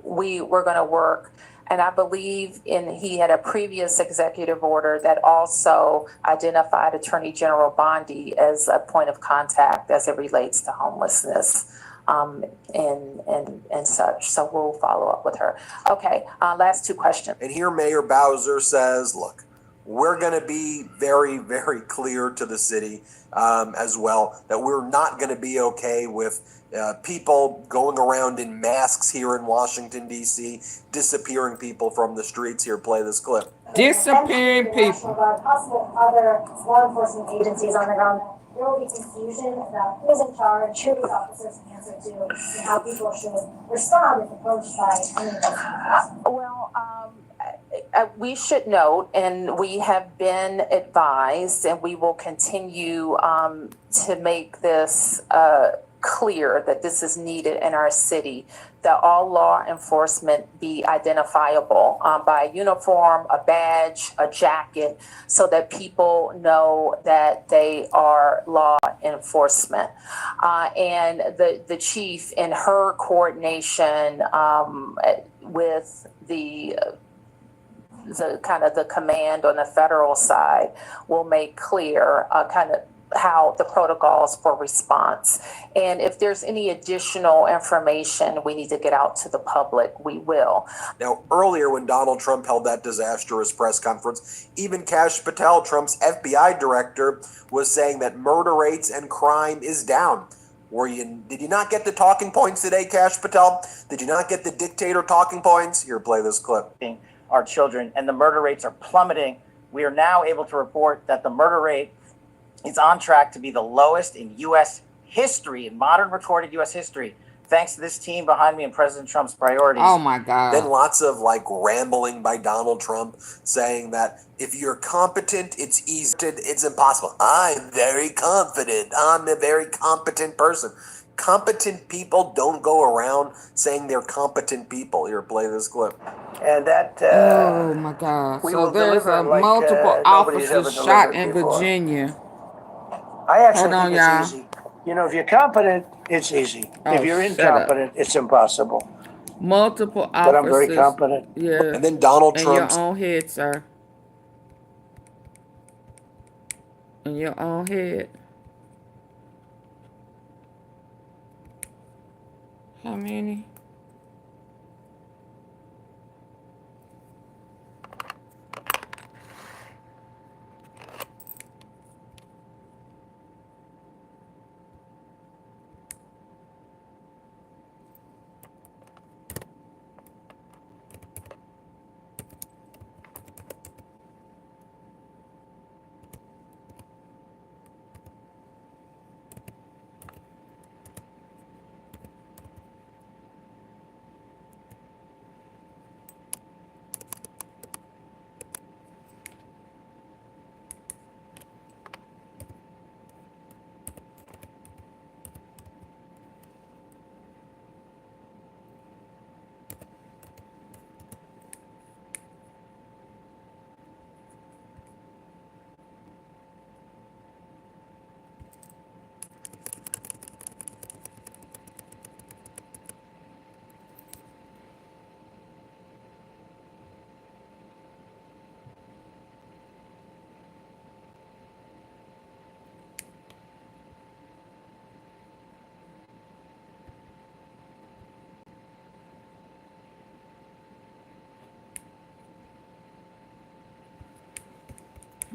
we're going to work. And I believe he had a previous executive order that also identified Attorney General Bondi as a point of contact as it relates to homelessness and such. So we'll follow up with her. Okay, last two questions. And here Mayor Bowser says, look, we're going to be very, very clear to the city as well that we're not going to be okay with people going around in masks here in Washington, D.C., disappearing people from the streets. Here, play this clip. Disappearing people. Possible other law enforcement agencies on the ground there will be confusion about who's in charge, who these officers answer to, and how people should respond if approached by any of those officers. Well, we should note, and we have been advised, and we will continue to make this clear that this is needed in our city, that all law enforcement be identifiable by a uniform, a badge, a jacket, so that people know that they are law enforcement. And the chief, in her coordination with the kind of the command on the federal side, will make clear kind of how the protocols for response. And if there's any additional information we need to get out to the public, we will. Now, earlier when Donald Trump held that disastrous press conference, even Kash Patel, Trump's FBI director, was saying that murder rates and crime is down. Did you not get the talking points today, Kash Patel? Did you not get the dictator talking points? Here, play this clip. Our children, and the murder rates are plummeting. We are now able to report that the murder rate is on track to be the lowest in U.S. history, in modern recorded U.S. history, thanks to this team behind me and President Trump's priorities. Oh my God. Then lots of rambling by Donald Trump saying that if you're competent, it's easy. It's impossible. I'm very confident. I'm a very competent person. Competent people don't go around saying they're competent people. Here, play this clip. And that oh my God. So there's multiple officers shot in Virginia. I actually Hold on, think it's easy. You know, if you're competent, it's easy. If you're incompetent, it's impossible. Multiple officers. But I'm very competent. Yeah. And then Donald Trump. Trump's. In your own head, sir. In your own head. How many?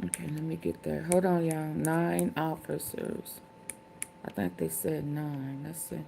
Okay, let me get there. Hold on, y'all. 9 officers. I think they said 9. Let's see.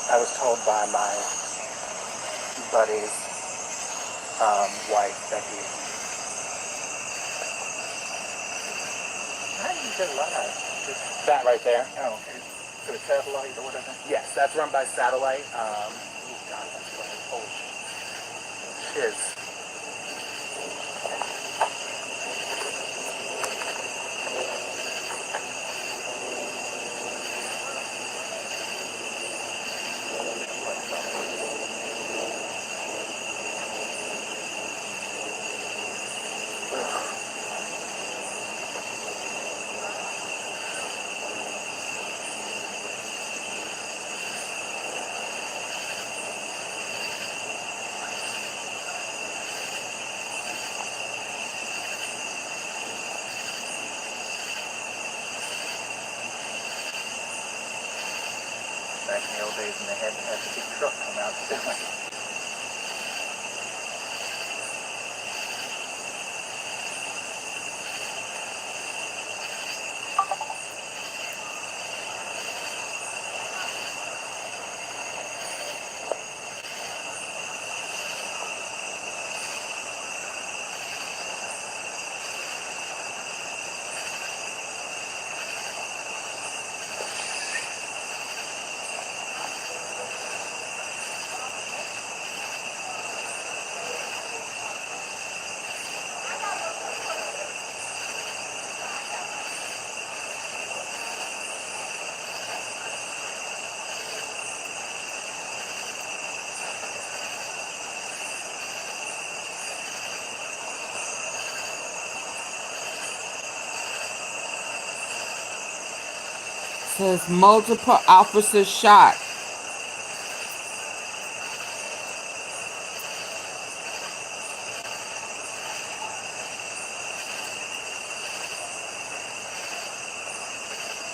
I was told by my buddy's wife that he... How do you get live? That right there. Oh, okay. For the satellite or whatever? Yes, that's run by satellite. Oh, God, that's right. Holy shiz. Back in the old days when they had to have the big truck come out to do it. Says multiple officers shot. I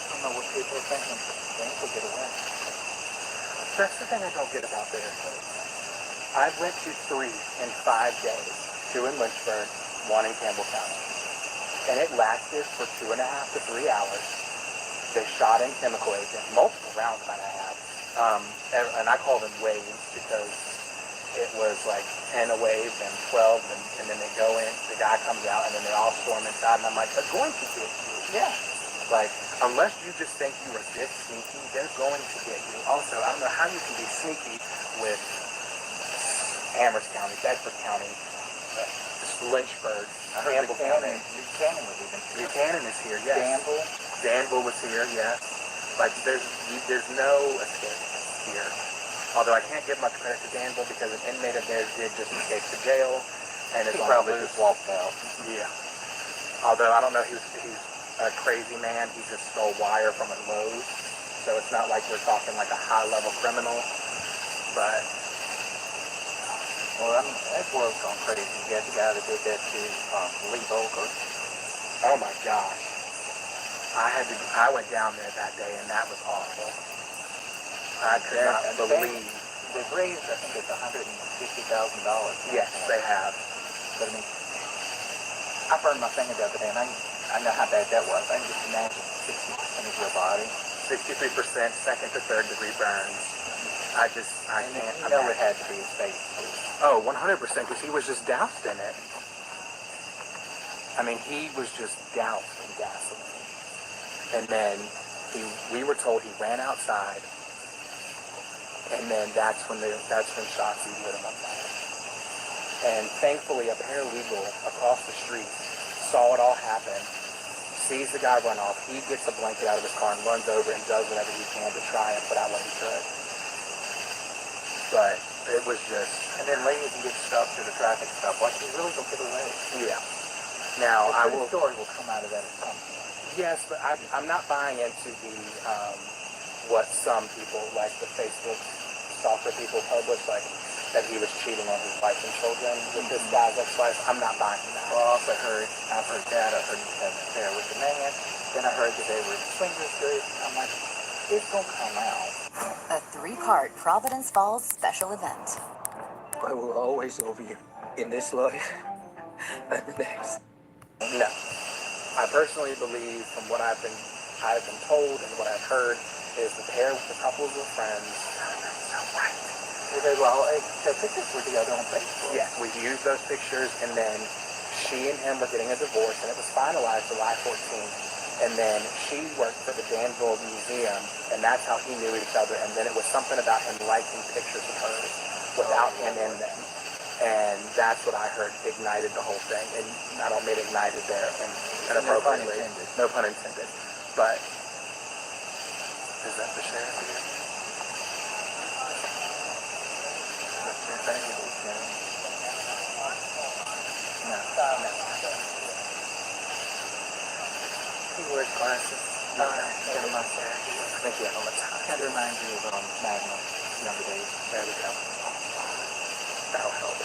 don't know what people are thinking. They will get away. That's the thing I don't get about this. I went to 3 in 5 days. 2 in Lynchburg, 1 in Campbell County. And it lasted for 2.5 to 3 hours. They shot in chemical agent, multiple rounds might I have. And I call them waves because it was like 10 a wave and 12, and then they go in, the guy comes out, and then they all storm inside, and I'm like, they're going to get you. Yeah. Like, unless you just think you are this sneaky, they're going to get you. Also, I don't know how you can be sneaky with Amherst County, Bedford County, Lynchburg, Campbell County. Buchanan was even here. Buchanan is here, yes. Danville was here, yes. Like, there's no escape here. Although I can't give much credit to Danville because an inmate of theirs did just escape to jail, and is probably just walked out. Yeah. Although I don't know, he's a crazy man. He just stole wire from a Lowe's, so it's not like we're talking like a high-level criminal. But well, I mean, that world's gone crazy. You got the guy that did that to Lee Volker. Oh my gosh. I went down there that day, and that was awful. I could not believe. They've raised, I think it's $150,000. Yes, they have. But I mean, I burned my finger the other day, and I know how bad that was. I can just imagine 60% of your body. 63%, second to third degree burns. I can't. You know it had to be his face. Oh, 100%, because he was just doused in it. I mean, he was just doused in gasoline. And then we were told he ran outside, and then that's when Shotzi lit him up. And thankfully, a paralegal across the street saw it all happen, sees the guy run off. He gets a blanket out of his car and runs over and does whatever he can to try and put out what he could. But it was just. And then ladies can get stuck to the traffic stop. Watch, you really don't get away. Yeah. Now the story will come out of that at some point. Yes, but I'm not buying into the what some people, like the Facebook stalker people, publish, like that he was cheating on his wife and children with this guy's ex-wife. I'm not buying that. Well, I've heard that. I heard he was having an affair with the man. Then I heard that they were swingers group. I'm like, it's gonna come out. A 3-part Providence Falls special event. I will always love you in this life and the next. No. I personally believe, from what I've been told and what I've heard, is the couples of friends. So right. They well, their pictures were together on Facebook. Yes, we used those pictures, and then she and him were getting a divorce, and it was finalized July 14th. And then she worked for the Danville Museum, and that's how he knew each other. And then it was something about him liking pictures of hers without him in them. And that's what I heard ignited the whole thing. And I don't mean ignited there inappropriately. No pun intended. But is that the sheriff again? No. He wears glasses. Get him up there. I think he had all the time. Kind of reminds you of Magnum, younger days. There we go. That'll help.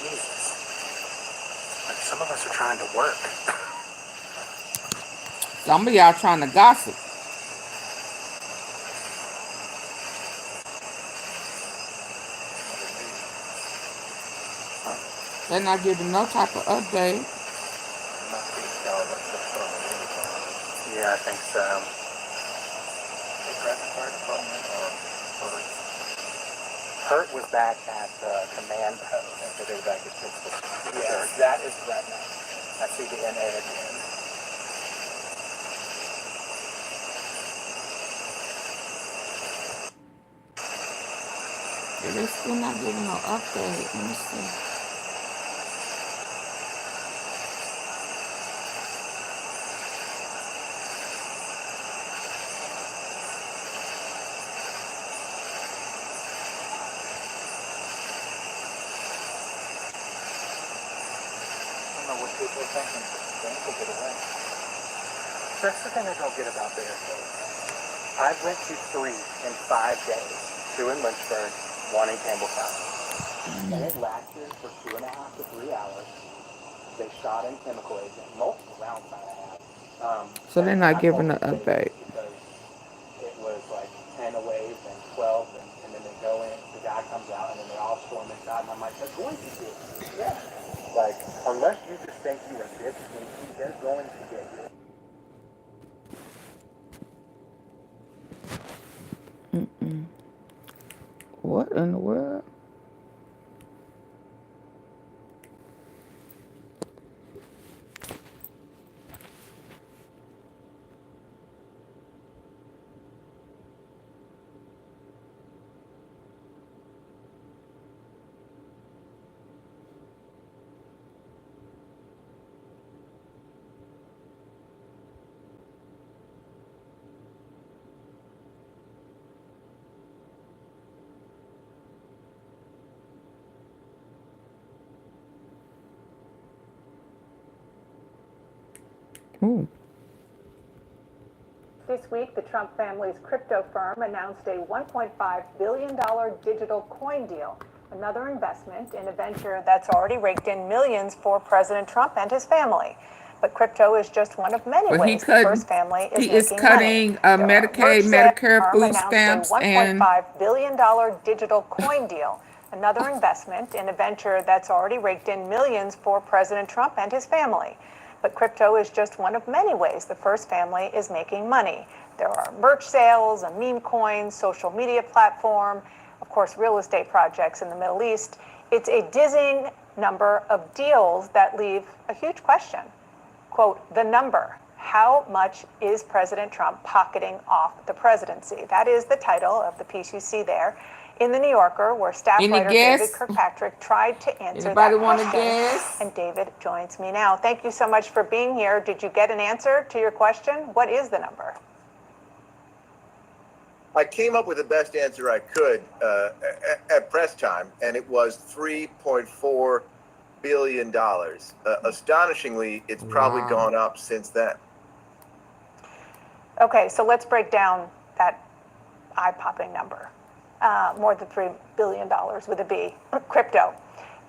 Jesus. Like some of us are trying to work. Some of y'all trying to gossip. They're not giving no type of update. Yeah, I think so. Hurt was back at the command post after they were back at Pittsburgh. Yeah, that is threatening. I see the NA again. Yeah, they're still not giving no update. Let me see. I don't know what people are thinking. Bank will get away. That's the thing I don't get about their case. I went to 3 in 5 days. 2 in Lynchburg, 1 in Campbelltown. And it lasted for 2.5 to 3 hours. They shot in chemical agent, multiple rounds I had. So they're not giving an update. Because it was like 10 away, then 12, and then they go in, the guy comes out, and then they all storm inside, and I'm like, they're going to get you. Yeah. Like, unless you just think you are this sneaky, they're going to get you. What in the world? Ooh. This week, the Trump family's crypto firm announced a $1.5 billion digital coin deal, another investment in a venture that's already raked in millions for President Trump and his family. But crypto is just one of many ways the first family is making cutting money. Medicaid, Medicare, food stamps, and $1.5 billion digital coin deal, another investment in a venture that's already raked in millions for President Trump and his family. But crypto is just one of many ways the first family is making money. There are merch sales, a meme coin, social media platform, of course, real estate projects in the Middle East. It's a dizzying number of deals that leave a huge question. Quote, the number. How much is President Trump pocketing off the presidency? That is the title of the piece you see there in The New Yorker, where staff writer David Kirkpatrick tried to answer Anybody that want question. to guess? And David joins me now. Thank you so much for being here. Did you get an answer to your question? What is the number? I came up with the best answer I could at press time, and it was $3.4 billion. Astonishingly, it's probably gone up since then. Okay, so let's break down that eye-popping number. More than $3 billion with a B, crypto.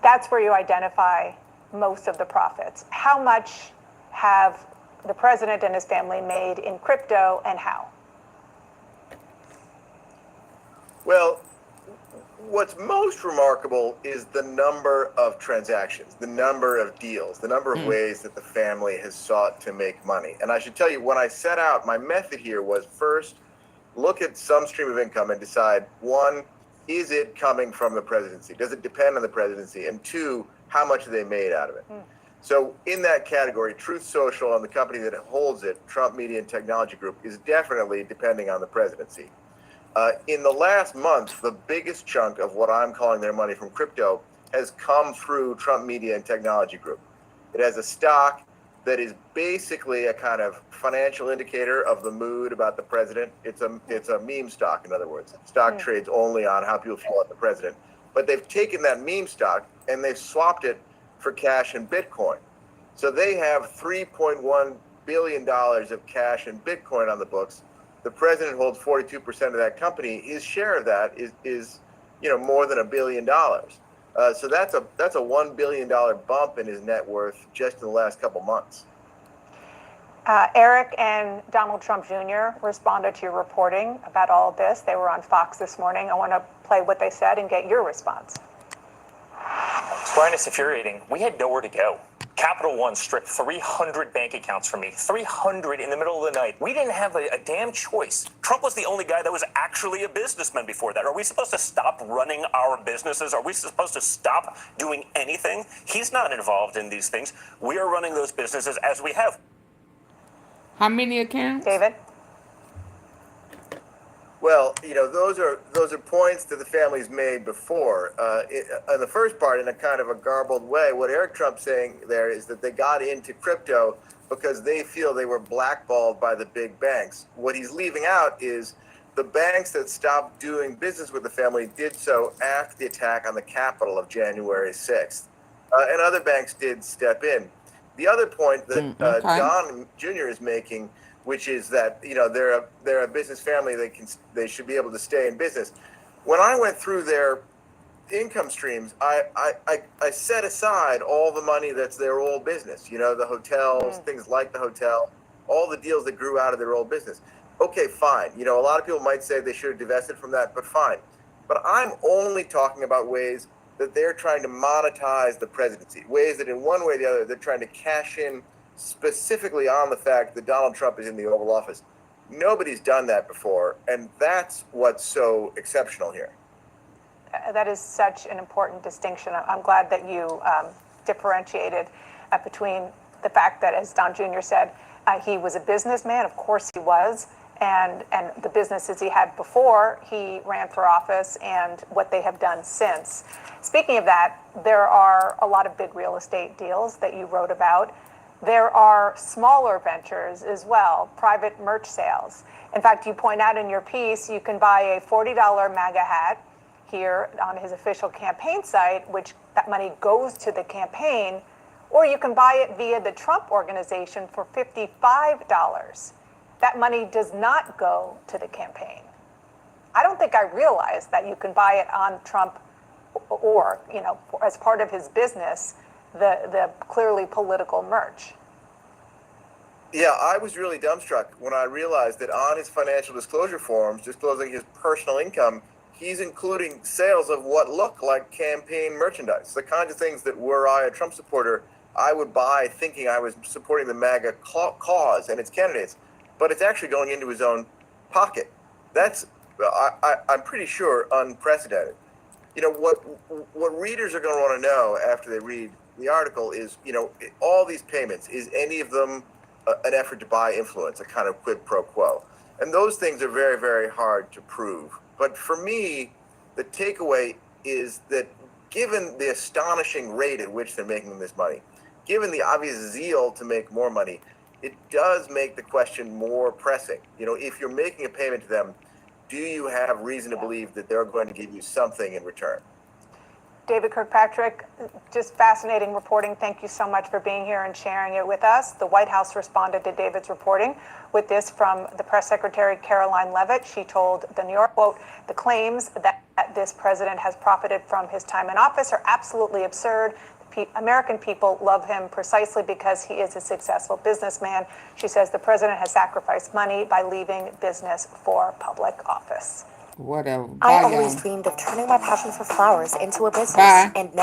That's where you identify most of the profits. How much have the president and his family made in crypto, and how? Well, what's most remarkable is the number of transactions, the number of deals, the number of ways that the family has sought to make money. And I should tell you, when I set out, my method here was first, look at some stream of income and decide, one, is it coming from the presidency? Does it depend on the presidency? And two, how much have they made out of it? So in that category, Truth Social and the company that holds it, Trump Media and Technology Group, is definitely depending on the presidency. In the last month, the biggest chunk of what I'm calling their money from crypto has come through Trump Media and Technology Group. It has a stock that is basically a kind of financial indicator of the mood about the president. It's a meme stock, in other words. Stock trades only on how people feel about the president. But they've taken that meme stock and they've swapped it for cash and Bitcoin. So they have $3.1 billion of cash and Bitcoin on the books. The president holds 42% of that company. His share of that is more than $1 billion. So that's a $1 billion bump in his net worth just in the last couple months. Eric and Donald Trump Jr. responded to your reporting about all of this. They were on Fox this morning. I want to play what they said and get your response. Brian, it's infuriating. We had nowhere to go. Capital One stripped 300 bank accounts from me, 300 in the middle of the night. We didn't have a damn choice. Trump was the only guy that was actually a businessman before that. Are we supposed to stop running our businesses? Are we supposed to stop doing anything? He's not involved in these things. We are running those businesses as we have. How many accounts? David? Well, those are points that the family's made before. On the first part, in a kind of a garbled way, what Eric Trump's saying there is that they got into crypto because they feel they were blackballed by the big banks. What he's leaving out is the banks that stopped doing business with the family did so after the attack on the Capitol of January 6th. And other banks did step in. The other point that Don Jr. is making, which is that they're a business family, they should be able to stay in business. When I went through their income streams, I set aside all the money that's their old business, the hotels, things like the hotel, all the deals that grew out of their old business. Okay, fine. A lot of people might say they should have divested from that, but fine. But I'm only talking about ways that they're trying to monetize the presidency, ways that in one way or the other, they're trying to cash in specifically on the fact that Donald Trump is in the Oval Office. Nobody's done that before, and that's what's so exceptional here. That is such an important distinction. I'm glad that you differentiated between the fact that, as Don Jr. said, he was a businessman. Of course he was. And the businesses he had before he ran for office and what they have done since. Speaking of that, there are a lot of big real estate deals that you wrote about. There are smaller ventures as well, private merch sales. In fact, you point out in your piece, you can buy a $40 MAGA hat here on his official campaign site, which that money goes to the campaign, or you can buy it via the Trump Organization for $55. That money does not go to the campaign. I don't think I realized that you can buy it on Trump or, as part of his business, the clearly political merch. Yeah, I was really dumbstruck when I realized that on his financial disclosure forms, disclosing his personal income, he's including sales of what look like campaign merchandise, the kinds of things that were I a Trump supporter, I would buy thinking I was supporting the MAGA cause and its candidates. But it's actually going into his own pocket. That's, I'm pretty sure, unprecedented. What readers are going to want to know after they read the article is, all these payments, is any of them an effort to buy influence, a kind of quid pro quo? And those things are very, very hard to prove. But for me, the takeaway is that given the astonishing rate at which they're making this money, given the obvious zeal to make more money, it does make the question more pressing. If you're making a payment to them, do you have reason to believe that they're going to give you something in return? David Kirkpatrick, just fascinating reporting. Thank you so much for being here and sharing it with us. The White House responded to David's reporting with this from the press secretary, Caroline Leavitt. She told the New York, quote, "The claims that this president has profited from his time in office are absolutely absurd. American people love him precisely because he is a successful businessman." She says the president has sacrificed money by leaving business for public office. Whatever. I Bye, always y'all. dreamed of turning my passion for flowers into a business, Bye. and now